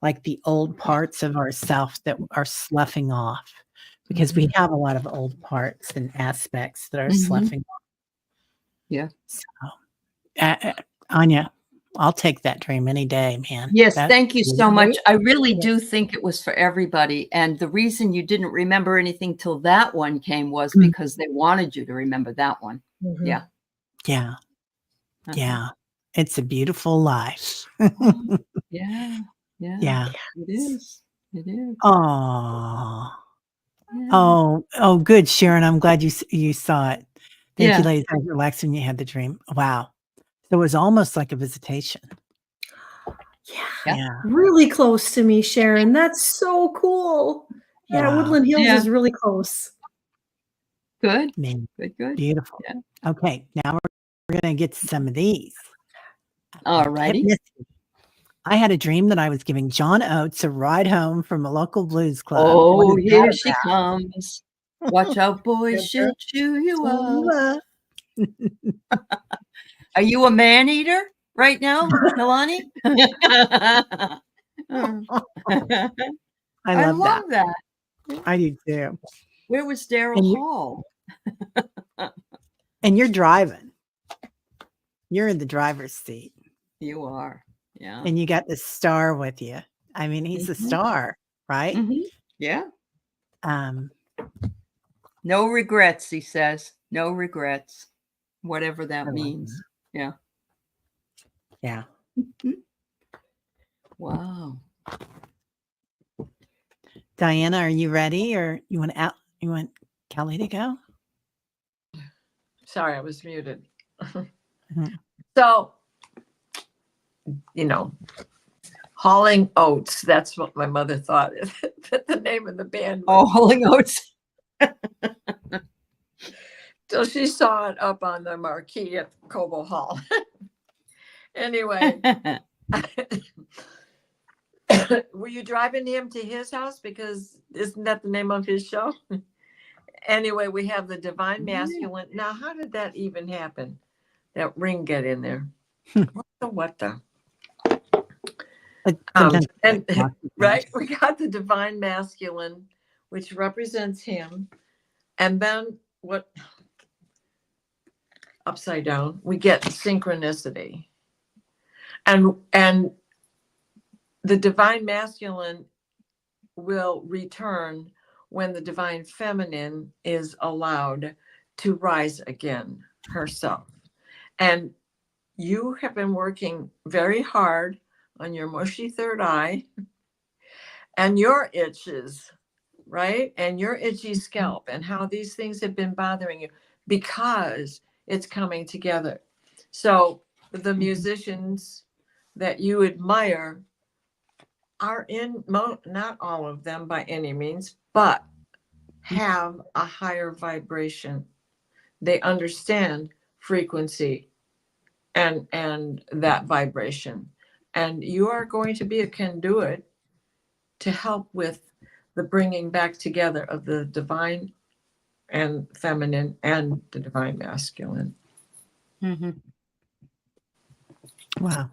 like the old parts of ourself that are sloughing off, because we have a lot of old parts and aspects that are sloughing off. Yeah. So, Anya, I'll take that dream any day, man. Yes, thank you so much. I really do think it was for everybody. And the reason you didn't remember anything till that one came was because they wanted you to remember that one. Yeah. Yeah. Yeah. It's a beautiful life. Yeah. Yeah. It is. It is. Oh. Yeah. Oh, good, Sharon. I'm glad you saw it. Thank you, Yeah. ladies. I was relaxed when you had the dream. Wow. So it was almost like a visitation. Yeah. Really close to me, Sharon. That's so cool. Yeah, Woodland Hills is really close. Good. Man, Good. beautiful. Yeah. Okay, now we're going to get to some of these. All righty. I had a dream that I was giving John Oates a ride home from a local blues club. Oh, here she comes. Watch out, boys, she'll chew you up. Are you a man eater right now, Milani? I love that. I do too. Where was Daryl Hall? And you're driving. You're in the driver's seat. You are. Yeah. And you got the star with you. I mean, he's a star, right? Yeah. No regrets, he says. No regrets. Whatever that means. Yeah. Diana, are you ready, or you want Kelly to go? Sorry, I was muted. Mhm. So, Hauling Oats. That's what my mother thought that the name of the band was. Oh, Hauling Oats. So she saw it up on the marquee at Cobo Hall. Anyway, were you driving him to his house? Because isn't that the name of his show? Anyway, we have the Divine Masculine. Now, how did that even happen? That ring get in there? What the? Sometimes And right, we got the Divine Masculine, which represents him. And then what? Upside down, we get synchronicity. And the Divine Masculine will return when the Divine Feminine is allowed to rise again herself. And you have been working very hard on your mushy third eye and your itches, right? And your itchy scalp, and how these things have been bothering you because it's coming together. So the musicians that you admire are not all of them by any means, but have a higher vibration. They understand frequency and that vibration. And you are going to be a conduit to help with the bringing back together of the divine and feminine and the divine masculine. Mm-hmm. Wow,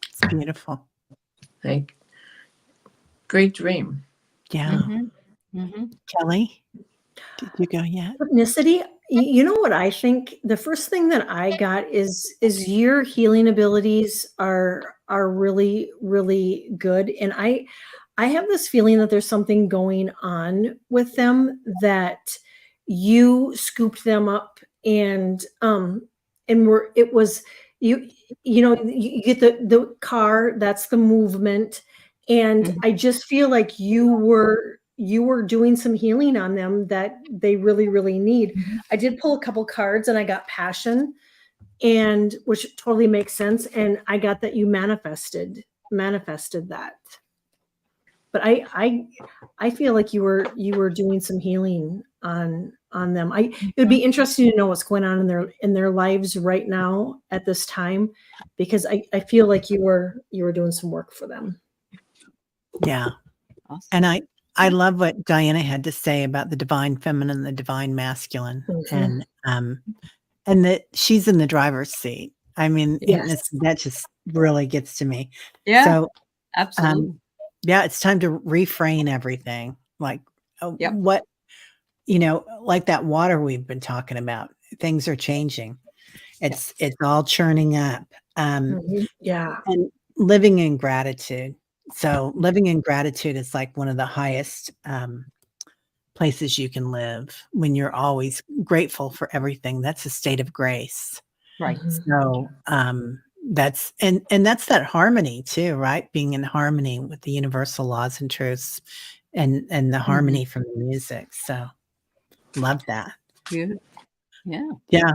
it's beautiful. Great dream. Yeah. Kelly, did you go yet? Synchronicity. You know what I think? The first thing that I got is your healing abilities are really, really good. And I have this feeling that there's something going on with them, that you scooped them up and it was you get the car, that's the movement. And I just feel like you were doing some healing on them that they really, really need. I did pull a couple cards and I got passion, and which totally makes sense. And I got that you manifested that. But I feel like you were doing some healing on them. It would be interesting to know what's going on in their lives right now at this time, because I feel like you were doing some work for them. Yeah. Awesome. And I love what Diana had to say about the divine feminine, the divine masculine, and that she's in the driver's seat. I mean, Yes. that just really gets to me. Yeah, So, absolutely. yeah, it's time to reframe everything. Like what, like that water we've been talking about. Things are changing. It's all churning up. Yeah. And living in gratitude. So living in gratitude is like one of the highest places you can live, when you're always grateful for everything. That's a state of grace. Right. So that's that's that harmony too, right? Being in harmony with the universal laws and truths, and the harmony from the music. So love that. Yeah. Yeah.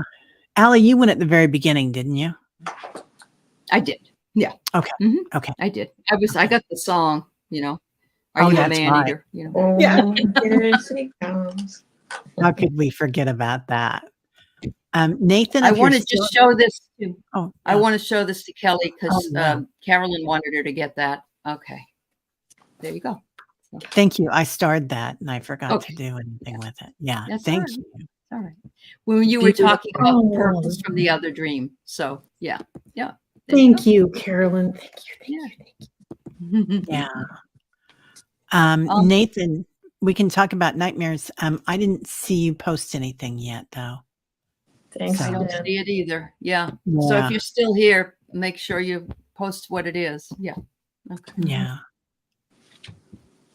Allie, you went at the very beginning, didn't you? I did. Yeah. Okay. Okay. I did. I got the song, Are you a man eater? Yeah. Here she comes. How could we forget about that? Nathan, I want to just show this to. Oh, I want to show this to Kelly because yeah. Carolyn wanted her to get that. Okay. There you go. So. Thank you. I starred that and I forgot to do anything with it. Yeah. Thank you. All right. When you were talking about purpose from the other dream. So yeah. Thank you, Carolyn. Thank you. Yeah. Nathan, we can talk about nightmares. I didn't see you post anything yet, though. Thanks. I don't see it either. Yeah. So if you're still here, make sure you post what it is. Yeah. Okay. Yeah.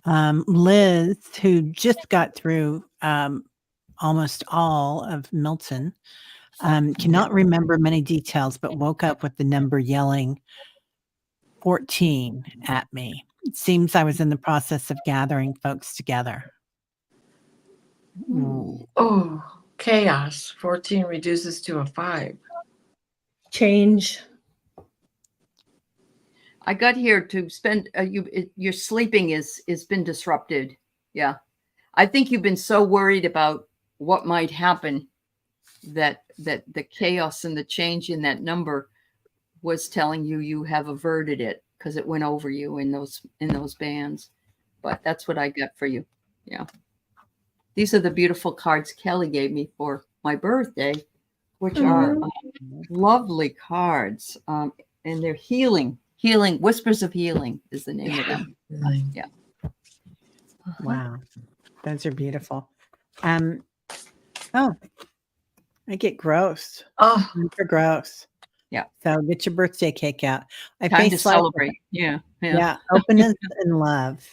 Liz, who just got through almost all of Milton, cannot remember many details, but woke up with the number yelling 14 at me. It seems I was in the process of gathering folks together. Ooh. Oh, chaos. 14 reduces to a 5. Change. I got here to spend your sleeping is been disrupted. Yeah. I think you've been so worried about what might happen that the chaos and the change in that number was telling you have averted it because it went over you in those bands. But that's what I got for you. Yeah. These are the beautiful cards Kelly gave me for my birthday, which are lovely cards. And they're healing. Whispers of Healing is the name of them. Yeah. Wow. Those are beautiful. Oh, I get gross. Oh, Super gross. Yeah. So get your birthday cake out. I Time to face life. celebrate. Yeah. Yeah. Openness and love.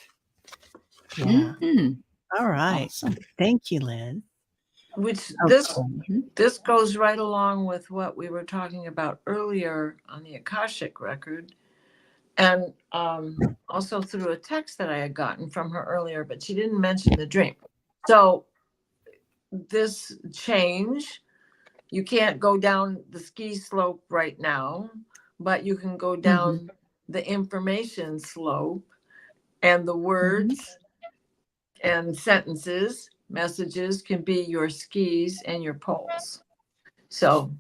Yeah. Mm-hmm. All right. Awesome. Thank you, Liz. which Okay. this goes right along with what we were talking about earlier on the Akashic record, and also through a text that I had gotten from her earlier, but she didn't mention the dream. So this change, you can't go down the ski slope right now, but you can go down the information slope, and the words and sentences, messages can be your skis and your poles. So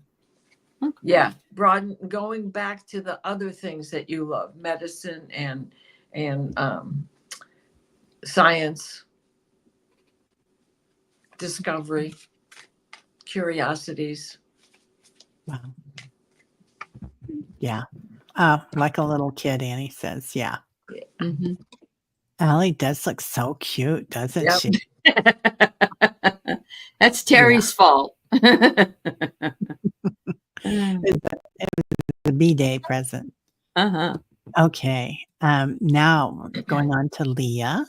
yeah, going back to the other things that you love, medicine and science, discovery, curiosities. Wow. Yeah. Like a little kid, Annie says. Yeah. Mm-hmm. Allie does look so cute, doesn't Yep. she? That's Teri's fault. The B-Day present. Okay. Now going on to Leah.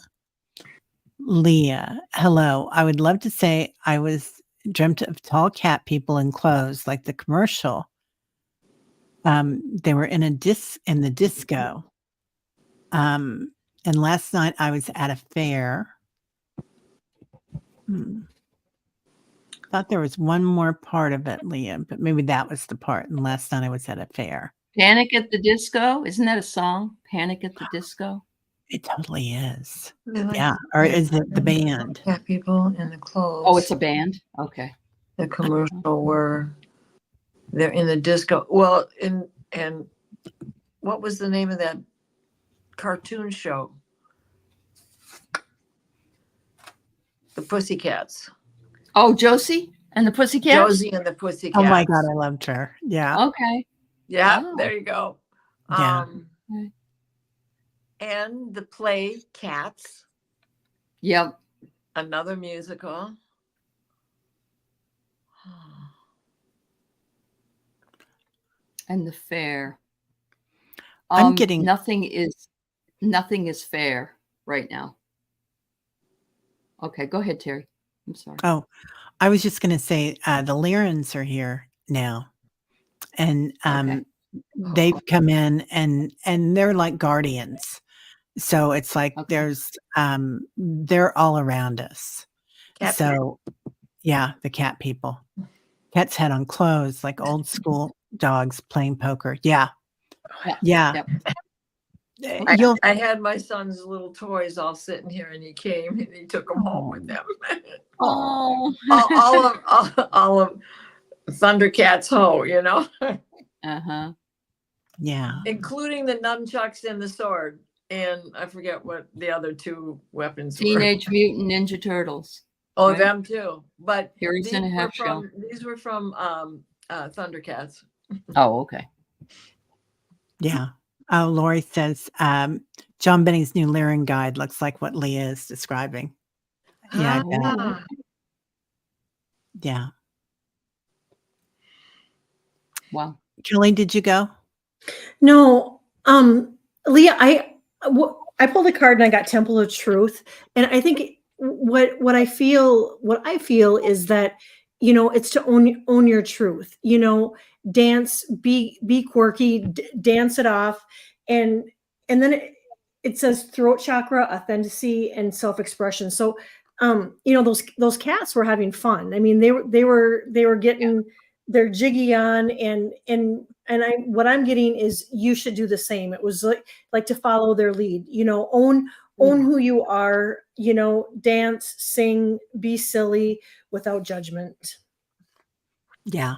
Leah, hello. I would love to say I was dreamt of tall cat people in clothes like the commercial. They were in the disco. And last night I was at a fair. Thought there was one more part of it, Leah, but maybe that was the part. And last night I was at a fair. Panic at the Disco. Isn't that a song? Panic at the Disco. It totally is. Like, yeah. Or is it the band? Cat people in the clothes. Oh, it's a band. Okay. The commercial where they're in the disco. Well, and what was the name of that cartoon show? The Pussycats. Oh, Josie and the Pussycats? Josie and the Pussycats. Oh my God, I loved her. Yeah. Okay. Yeah, Oh. there you go. Yeah. And the play Cats. Yep. Another musical. And the fair. I'm getting nothing is fair right now. Okay, go ahead, Teri. I'm sorry. Oh, I was just going to say the Lyrans are here now, and they've come in and they're like guardians. So it's like there's they're all around us. Cat so yeah, the cat people. Cats had on clothes like old school dogs playing poker. Yeah. Yeah. Yep. I had my son's little toys all sitting here, and he came and he took them home with them. Oh, all of Thundercat's hoe, you know. Yeah. Including the nunchucks and the sword, and I forget what the other two weapons Teenage were. Mutant Ninja Turtles. Oh, right? Them too. But these were from Thundercats. Oh, okay. Yeah. Oh, Lori says John Benny's new Lyran guide looks like what Leah is describing. Yeah. Yeah. Wow. Kelly, did you go? No. Leah, I pulled a card and I got Temple of Truth, and I think what I feel is that, you know, it's to own your truth, you know, dance, be quirky, dance it off. And then it says throat chakra, authenticity, and self-expression. So, those cats were having fun. I mean, they were getting their jiggy on, and what I'm getting is you should do the same. It was like to follow their lead. Own who you are. Dance, sing, be silly without judgment. Yeah.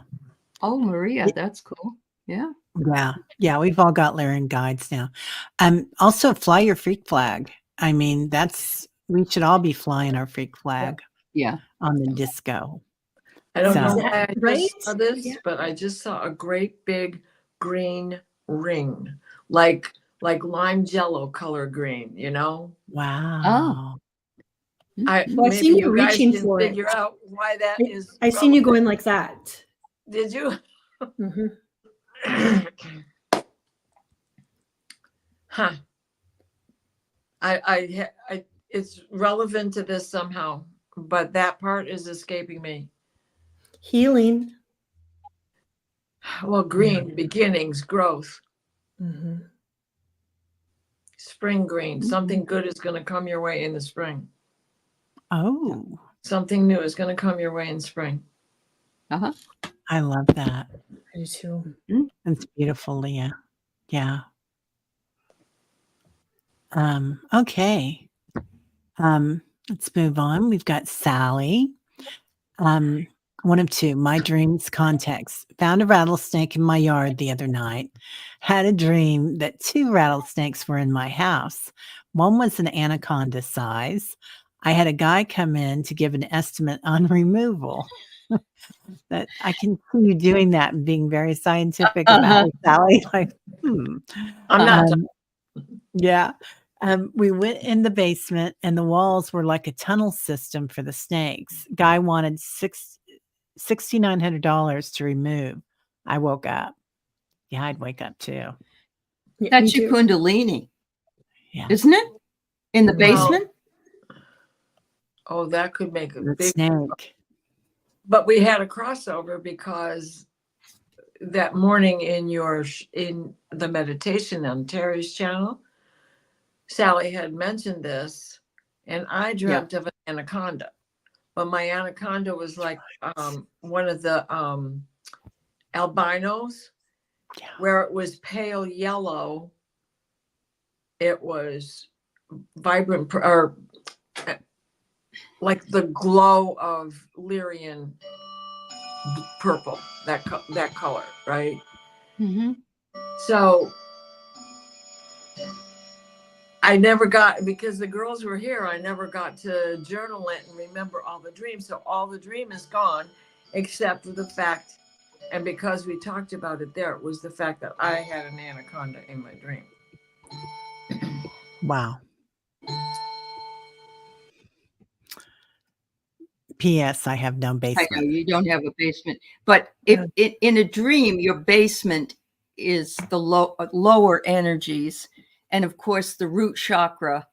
Oh, Maria, that's cool. Yeah. Yeah. Yeah. We've all got Lyran guides now. Also fly your freak flag. I mean, we should all be flying our freak flag Yeah. on the disco. I don't So- know why I Right? just saw this, Yeah. but I just saw a great big green ring, like lime jello color green, Wow. Well, I Maybe seen you you guys reaching can for it. figure out why that is. I seen you relevant. going like that. Did you? Mhm. Huh. It's relevant to this somehow, but that part is escaping me. Healing. Well, green, beginnings, growth, Mhm. spring green. Something good is going to come your way in the spring. Oh, Something new is going to come your way in spring. Uh-huh. I love that. I do too. That's beautiful, Leah. Yeah. Okay. Let's move on. We've got Sally. One of two. My dreams context. Found a rattlesnake in my yard the other night. Had a dream that 2 rattlesnakes were in my house. One was an anaconda size. I had a guy come in to give an estimate on removal. That I can see you doing that and being very scientific about it, Sally. Like, I'm not. yeah. We went in the basement and the walls were like a tunnel system for the snakes. Guy wanted $6,900 to remove. I woke up. Yeah, I'd wake up too. Yeah, me That's your too. Kundalini, Yeah. isn't it? In the Well, basement? Oh, that could make a The big. snake. But we had a crossover because that morning in the meditation on Teri's channel, Sally had mentioned this, and I dreamt of an anaconda. But my anaconda was like one of the albinos, Yeah. where it was pale yellow. It was vibrant, or like the glow of Lyrian purple, that color, right? Mm-hmm. So I never got, because the girls were here, I never got to journal it and remember all the dreams. So all the dream is gone, except for the fact, and because we talked about it there, it was the fact that I had an anaconda in my dream. Wow. P.S. I have no I know basement. you don't have a basement, but if in a dream, your basement is the lower energies, and of course, the root chakra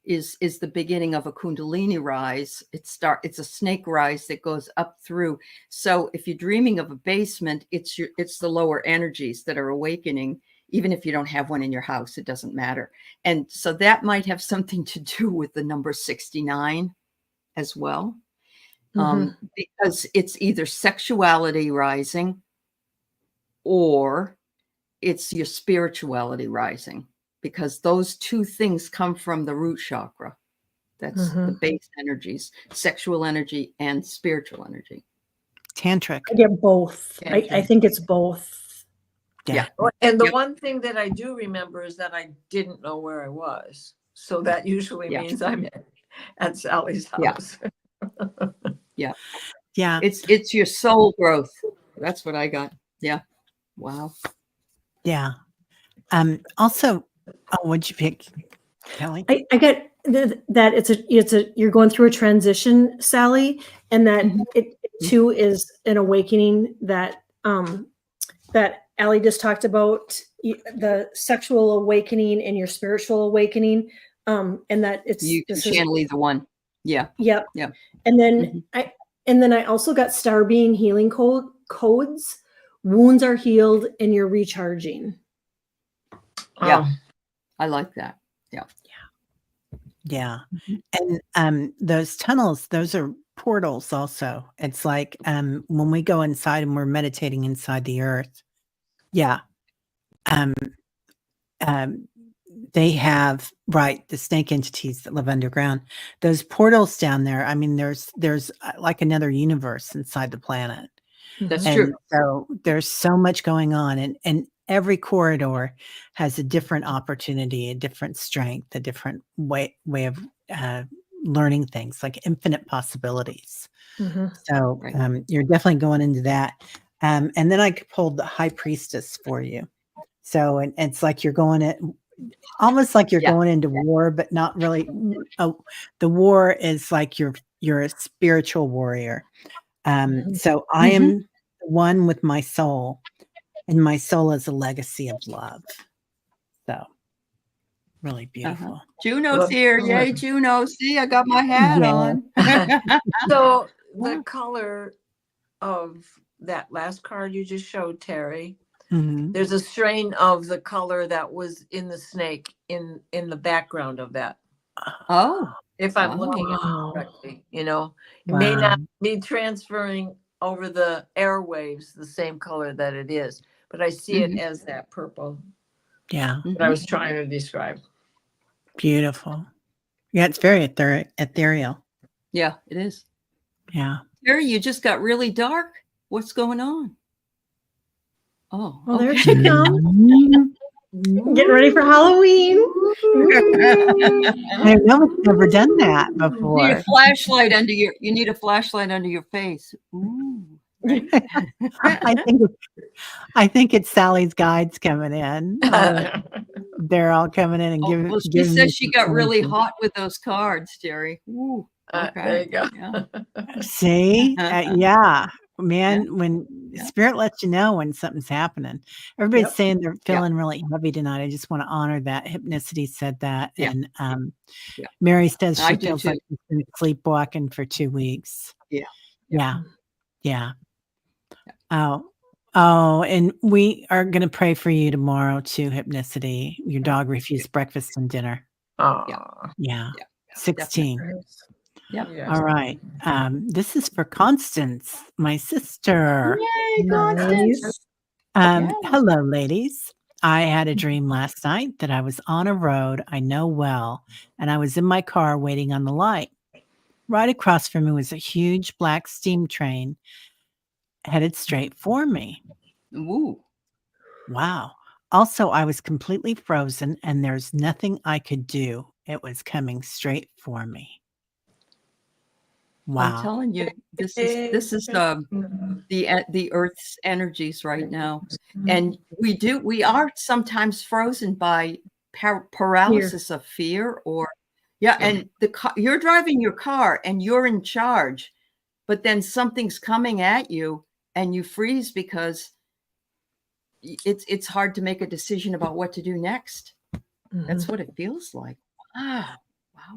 is the beginning of a Kundalini rise. It's a snake rise that goes up through. So if you're dreaming of a basement, it's the lower energies that are awakening. Even if you don't have one in your house, it doesn't matter. And so that might have something to do with the number 69 as well. Because it's either sexuality rising or it's your spirituality rising, because those two things come from the root chakra. That's the base energies, sexual energy and spiritual energy. Tantric. I get both. I think it's both. Yeah. And the one thing that I do remember is that I didn't know where I was. So that usually means I'm at Sally's house. Yeah. Yeah. It's your soul growth. That's what I got. Yeah. Wow. Yeah. Also, what'd you pick, Kelly? I get that it's a you're going through a transition, Sally, and that it too is an awakening that that Allie just talked about, the sexual awakening and your spiritual awakening, and that You can channel either one. Yeah. Yep. Yeah. And then I also got star being healing codes. Wounds are healed and you're recharging. Yeah. I like that. Yeah. Yeah. Mhm. And those tunnels, those are portals also. It's like when we go inside and we're meditating inside the earth. Yeah. Um um they have right the snake entities that live underground. Those portals down there, I mean there's like another universe inside the planet. That's And true. so there's so much going on and every corridor has a different opportunity, a different strength, a different way of uh, learning things, like infinite possibilities. Mhm. So Right. you're definitely going into that. And then I pulled the high priestess for you. So and it's like you're going at almost like you're Yeah. going into war, but not really. Oh, the war is like you're a spiritual warrior. Mhm. So I Mhm. am the one with my soul, and my soul is a legacy of love. So really beautiful. Juno's Well, here. Yay, Juno. See, I got my hat Yeah. on. so the color of that last card you just showed, Terry, Mhm. there's a strain of the color that was in the snake in the background of that. Oh, If I'm looking at it Wow. correctly, you know, it may Wow. not be transferring over the airwaves the same color that it is, but I see it Mhm. as that purple Yeah. that I Mhm. was trying to describe. Beautiful. Yeah, it's very ethereal. Yeah, it is. Yeah. Terry, you just got really dark. What's going on? Oh, Well, there okay. she comes. Mhm. Getting ready for Halloween. I know it's never done that You need a before. flashlight under your. You need a flashlight under your face. Ooh, right? I think it's Sally's guides coming in. They're all coming in and Oh, well, she giving me says she some got really energy. hot with those cards, Terry. Ooh, There okay. you go. Yeah. See? Yeah. Yeah. Man, when Yeah. spirit lets you know when something's happening. Everybody's Yep. saying they're Yeah. feeling really heavy tonight. I just want to honor that. Hypnicity said that. Yeah. And Yeah. Mary says I she do feels too. like she's been sleepwalking for 2 weeks. Yeah. Yeah. Yeah. Yeah. Oh, and we are going to pray for you tomorrow too, Hypnicity. Your dog refused breakfast and dinner. Aw, Yeah. Yeah. 16. Yep. yes. All right. This is for Constance, my sister. Yay, Constance. Nice. Yeah. Hello, ladies. I had a dream last night that I was on a road I know well, and I was in my car waiting on the light. Right across from me was a huge black steam train headed straight for me. Ooh. Wow. Also, I was completely frozen, and there's nothing I could do. It was coming straight for me. I'm Wow. telling you, this is the Earth's energies right now, and we are sometimes frozen by paralysis of fear, or yeah, and you're driving your car and you're in charge, but then something's coming at you and you freeze because it's hard to make a decision about what to do next. That's what it feels like. Wow.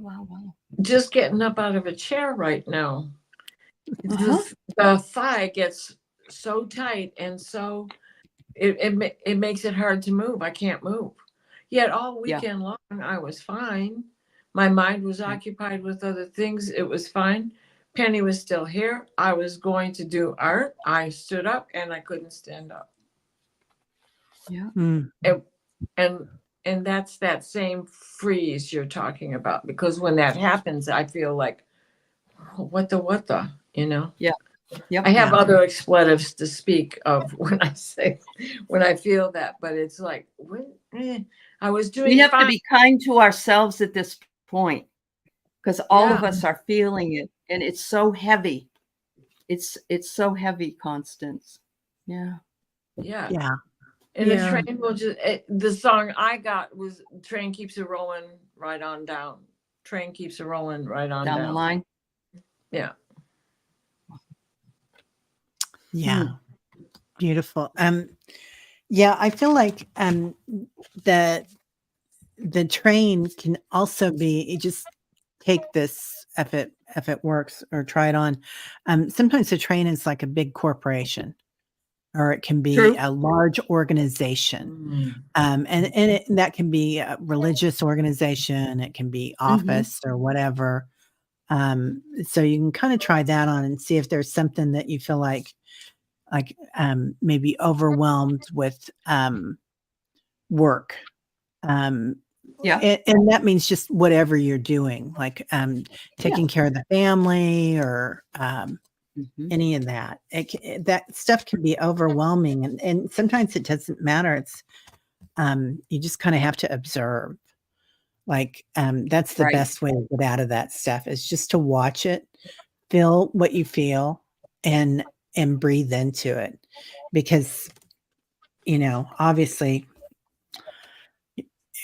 Wow. Just getting up out of a chair right now. Uh-huh. The thigh gets so tight and so it makes it hard to move. I can't move. Yet all Yeah. weekend long I was fine. My mind was occupied with other things. It was fine. Penny was still here. I was going to do art. I stood up and I couldn't stand up. Yeah. Mm. And that's that same freeze you're talking about, because when that happens, I feel like, oh, what the, you know? Yeah. Yep. I have Yeah. other expletives to speak of when I feel that, but it's like, I was doing We have fine. to be kind to ourselves at this point, because all of Yeah. us are feeling it, and it's so heavy. It's so heavy, Constance. Yeah. Yeah. Yeah. And the train will the song I got was train keeps it rolling right on down. Train keeps it rolling right on Down the line. Yeah. Yeah. Beautiful. Yeah, I feel like the train can also be just take this if it works or try it on. Sometimes the train is like a big corporation. or it can be True. a large organization. And that can be a religious organization, it can be office or whatever. So you can kind of try that on and see if there's something that you feel like maybe overwhelmed with work. Yeah. And that means just whatever you're doing, like taking care of the family or any of that. That stuff can be overwhelming, and sometimes it doesn't matter. It's you just kind of have to observe. Like that's the Right. best way to get out of that stuff is just to watch it, feel what you feel, and breathe into it, because obviously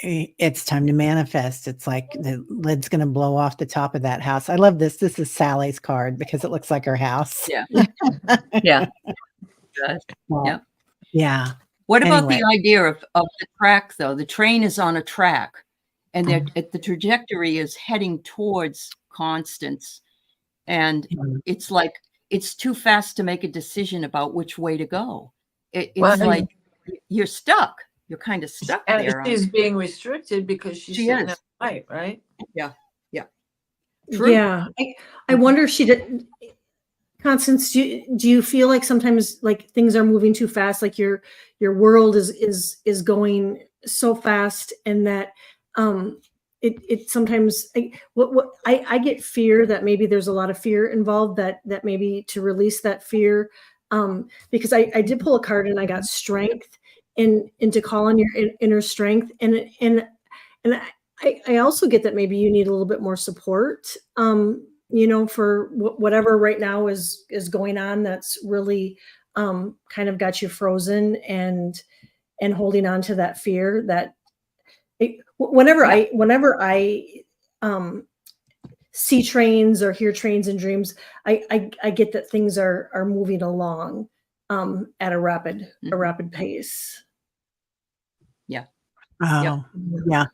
it's time to manifest. It's like the lid's going to blow off the top of that house. I love this. This is Sally's card because it looks like her house. Yeah. Yeah. Well, Yep. Yeah. What about Anyway. the idea of the track, though? The train is on a track, and the trajectory is heading towards Constance. And it's like it's too fast to make a decision about which way to go. It's like you're stuck. You're kind of stuck and there. she's being restricted because she's sitting at night, right? Yeah. Yeah. True. Yeah. I wonder if she did. Constance, do you feel like sometimes like things are moving too fast, like your world is going so fast, and that it sometimes I get fear that maybe there's a lot of fear involved, that maybe to release that fear, because I did pull a card and I got strength, and to call on your inner strength, and I also get that maybe you need a little bit more support, for whatever right now is going on, that's really kind of got you frozen and holding on to that fear. That whenever I see trains or hear trains in dreams, I get that things are moving along at a rapid pace. Yeah. Oh, yeah.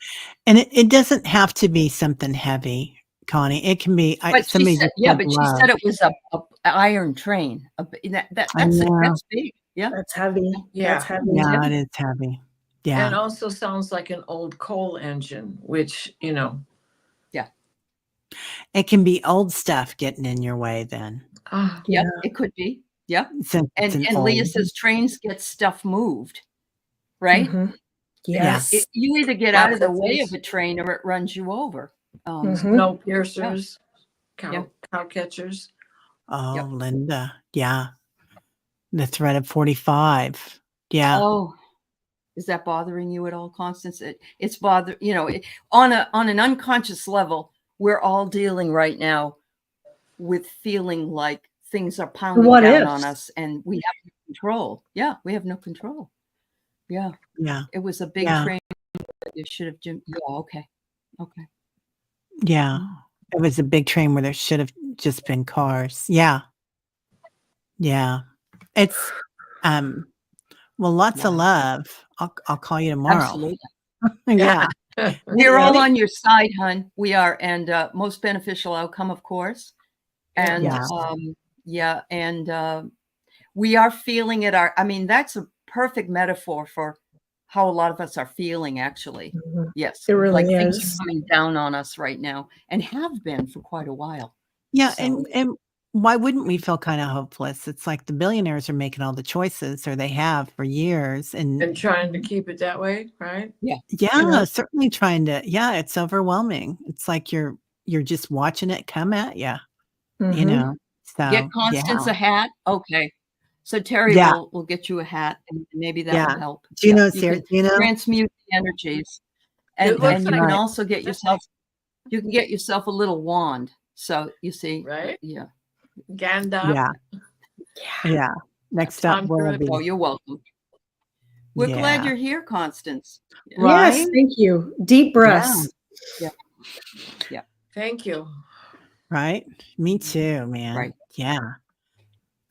And it doesn't have to be something heavy, Connie. It can be somebody just she said it was a iron train. That's big. Yeah. That's heavy. Yeah. That's heavy. Yeah, it is heavy. Yeah. And it also sounds like an old coal engine, which, Yeah. It can be old stuff getting in your way then. Yeah, it could be. Yeah. And Leah says trains get stuff moved, right? Yes. You either get out of the way of a train or it runs you over. Snow piercers, cow catchers. Oh, Linda. Yeah. The threat of 45. Yeah. Oh, is that bothering you at all, Constance? It's on an unconscious level. We're all dealing right now with feeling like things are pounding down on us and we have no control. Yeah, we have no control. Yeah. Yeah. It was a big train. You should have yeah, okay. Yeah. It was a big train where there should have just been cars. Yeah. Yeah. It's well, lots of love. I'll call you tomorrow. Absolutely. Yeah. We're all on your side, hun. We are, and most beneficial outcome, of course. And we are feeling it. That's a perfect metaphor for how a lot of us are feeling, actually. Yes. It really things is. are coming down on us right now and have been for quite a while. Yeah. So. And why wouldn't we feel kind of hopeless? It's like the billionaires are making all the choices, or they have for years, and trying to keep it that way, right? Yeah. Yeah, certainly trying to. Yeah, it's overwhelming. It's like you're just watching it come at you. So get Constance a hat. Okay. So Teri will get you a hat, and maybe that will help. Do you know, Sarah? Do you know? Transmute the energies, and you can also get yourself. You can get yourself a little wand. So you see, right? Yeah. Gandalf. Yeah. Next up will be. Oh, you're welcome. We're glad you're here, Constance. Right? Yes, thank you. Deep breaths. Yeah. Thank you. Right? Me too, man. Right. Yeah.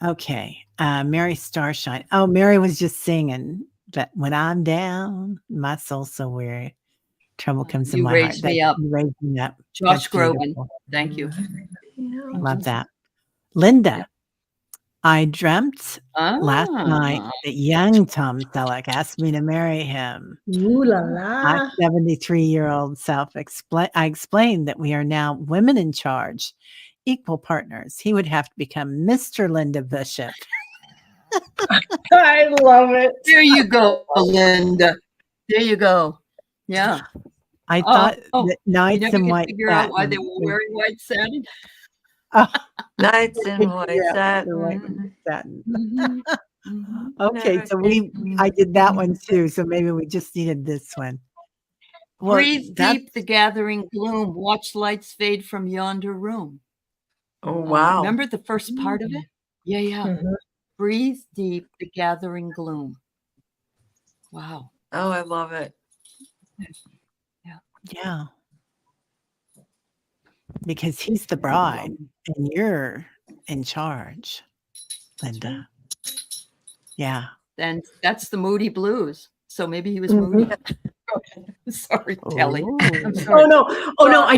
Okay. Mary Starshine. Oh, Mary was just singing that when I'm down, my soul's so weary. Trouble comes in my heart. You raised me up. Josh Groban. Thank you. Love that. Linda. I dreamt last night Ah, that young Tom Selleck asked me to marry him. Ooh la My la. 73-year-old self I explained that we are now women in charge, equal partners. He would have to become Mr. Linda Bishop. I love it. there you go, Linda. There you go. Yeah. I thought that You knights never in could white figure out why they satin were was wearing white satin. oh, Nights I in could white figure out why they're wearing satin. white satin. Mhm. Mhm. Okay, Never so I can. did that one too, so maybe we just needed this one. Well, Breathe that's deep the gathering gloom. Watch lights fade from yonder room. Oh, wow. Remember the first part of it? Yeah, yeah. Mhm. Breathe deep the gathering gloom. Wow. Oh, I love it. yeah. Because he's the bride and you're in charge, Linda. Yeah. Then that's the Moody Blues. So maybe he was Mhm. moody. Sorry, Kelly. I'm Ooh. sorry. Oh no. Oh no. I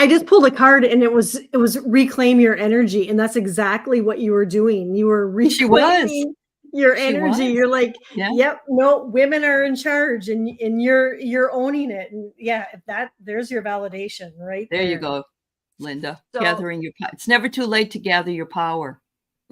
just pulled a card and it was reclaim your energy. And that's exactly what you were doing. You were She was. reclaiming your She energy. was. You're like, Yeah. yep, no, women are in charge and you're owning it. And yeah, there's your validation right There you go, Linda. So- Gathering your power. It's never too late to gather your power.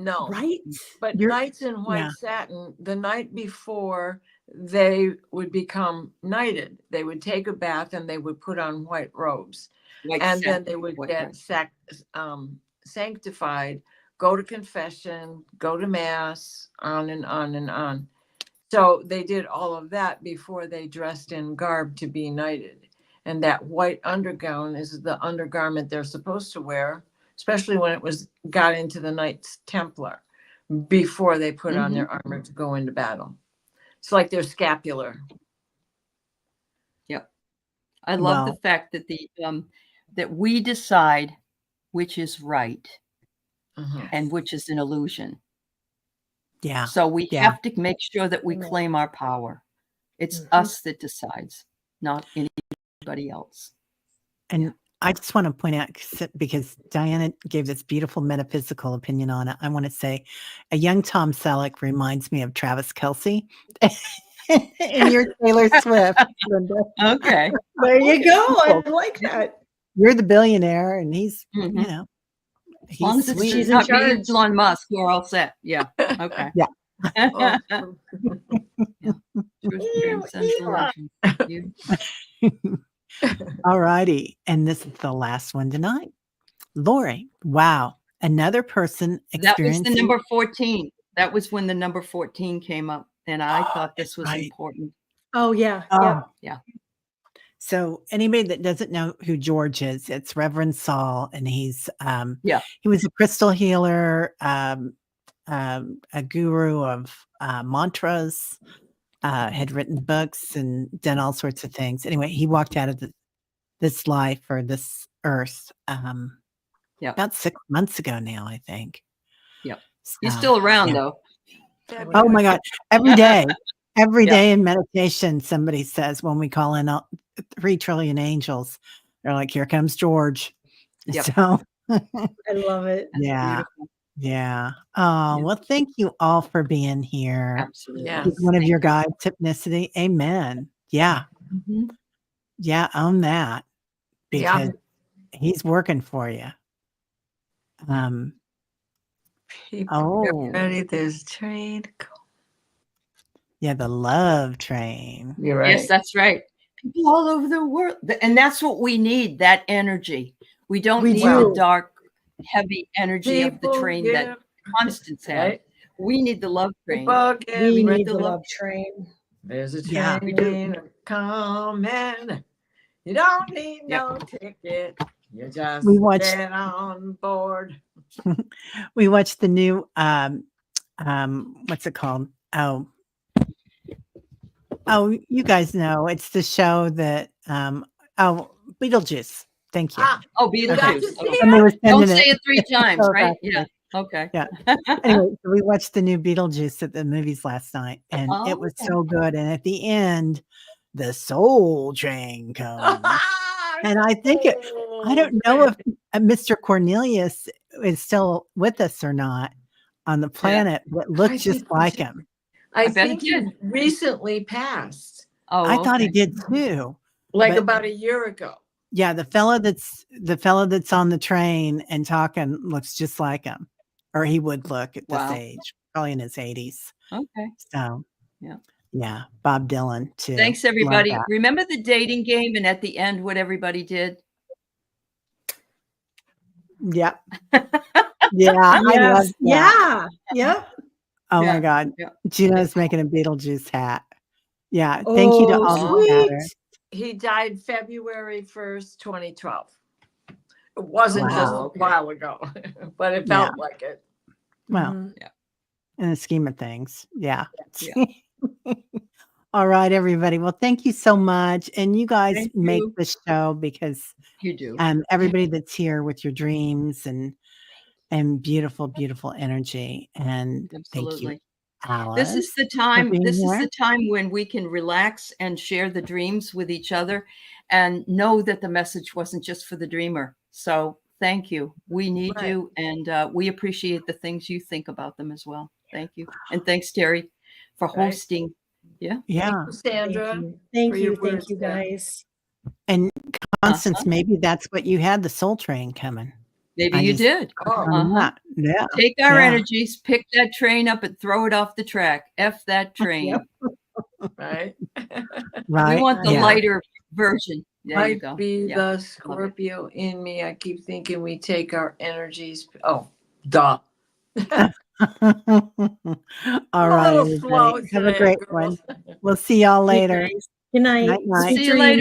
No. Right? But You're- Knights in White yeah. Satin, the night before they would become knighted, they would take a bath and they would put on white robes. White And then satin, they would white get rice. sanctified, go to confession, go to mass, on and on and on. So they did all of that before they dressed in garb to be knighted. And that white undergown is the undergarment they're supposed to wear, especially when it got into the Knights Templar, before they put on their armor to go into battle. It's like their scapular. Yep. I love the fact that that we decide which is right and which is an illusion. Yeah. So we Yeah. have to make sure that we Amen. claim our power. It's Mhm. us that decides, not anybody else. And I just want to point out, because Diana gave this beautiful metaphysical opinion on it, I want to say a young Tom Selleck reminds me of Travis Kelce and you're Taylor Swift, Linda. Okay. There you go. I like that. You're the billionaire and he's, Mhm. you know, As long he's as sweet. She's in not me, charge. Elon Musk, we're all set. Yeah. Okay. Yeah. Oh. Truth transcends illusion. You- All righty. And this is the last one tonight. Lori, wow. Another person That was the experiencing. number 14. That was when the number 14 came up. And I thought this was right. important. Oh yeah. Oh, Yep. Yeah. So anybody that doesn't know who George is, it's Reverend Saul, and he's Yeah. he was a crystal healer, a guru of mantras, had written books and done all sorts of things. Anyway, he walked out of this life or this earth Yeah. about 6 months ago now, I think. Yep. So, He's still around yeah. though. Oh my God. Every day. Every Yeah. day in meditation, somebody says when we call in 3 trillion angels, they're like, here comes George. Yep. So I love it. That's yeah. beautiful. Yeah. Oh, Yeah. well, thank you all for being here. Absolutely. Yeah. He's one of your guides, Hypnicity. Amen. Yeah. Mhm. Yeah. Own that Yeah. because he's working for you. People get Oh, ready. There's a train. yeah. The love train. You're right. Yes, that's right. People all over the world. And that's what we need, that energy. We don't We need do. the dark, heavy energy of the People train get- that Constance had. Right? We need the love train. People get We ready. need the love train. There's a Yeah. train coming. You don't need Yep. no ticket. You just We watched- get on board. We watched the new what's it called? Oh, you guys know it's the show that Beetlejuice. Thank you. Oh, You got to Beetlejuice. see Okay. Somebody was Don't sending say it 3 times, So right? fast. Yeah. Okay. Yeah. Anyway, so we watched the new Beetlejuice at the movies last night, and it was Oh. so good. And at the end, the soul train comes. And I think I don't know if Mr. Cornelius is still with us or not. on the planet that looked I just think like so. him. I bet think it he did. recently passed, Oh, I thought he okay. did too. like But about a year ago. yeah, the fellow that's on the train and talking looks just like him, or he would look at this Wow. age, probably in his 80s. Okay. So Yeah. yeah, Bob Dylan too. Thanks, Love everybody. that. Remember the dating game and at the end what everybody did? Yep. Yeah, I love Yes. that. Yeah. Yep. Oh Yeah, my God. yeah. Gina's making a Beetlejuice hat. Yeah. Thank you to Oh, all the sweet. chatters. He died February 1st, 2012. It wasn't just Wow. a okay. while ago, but it Yeah. felt like it. Well, Mhm. in the scheme of things. Yeah. Yeah. All right, everybody. Well, thank you so much. And you guys Thank make you. the show because You do. everybody that's here with your dreams and beautiful, beautiful energy. And thank you, Absolutely. Alice. This is the for time. being This is here. the time when we can relax and share the dreams with each other and know that the message wasn't just for the dreamer. So thank you. We need Right. you, and we appreciate the things you think about them as well. Thank you. And thanks, Teri, for Right. hosting. Yeah. Yeah. Sandra, Thank for you. your Thank words you, there. guys. And Constance, maybe that's what you had, the soul train coming. Maybe I you just- did. Yeah. Yeah. Take our Yeah. energies, pick that train up and throw it off the track. F that train. Right? Right. We want the Yeah. lighter version. There you Might go. be Yeah. the Scorpio in me. I keep thinking we take our energies. Oh, duh. All I'm a right, little everybody. slow Have a today, great girls. one. We'll see y'all Hey, later. guys. Good night. Night, night. Sweet See you later. dreams.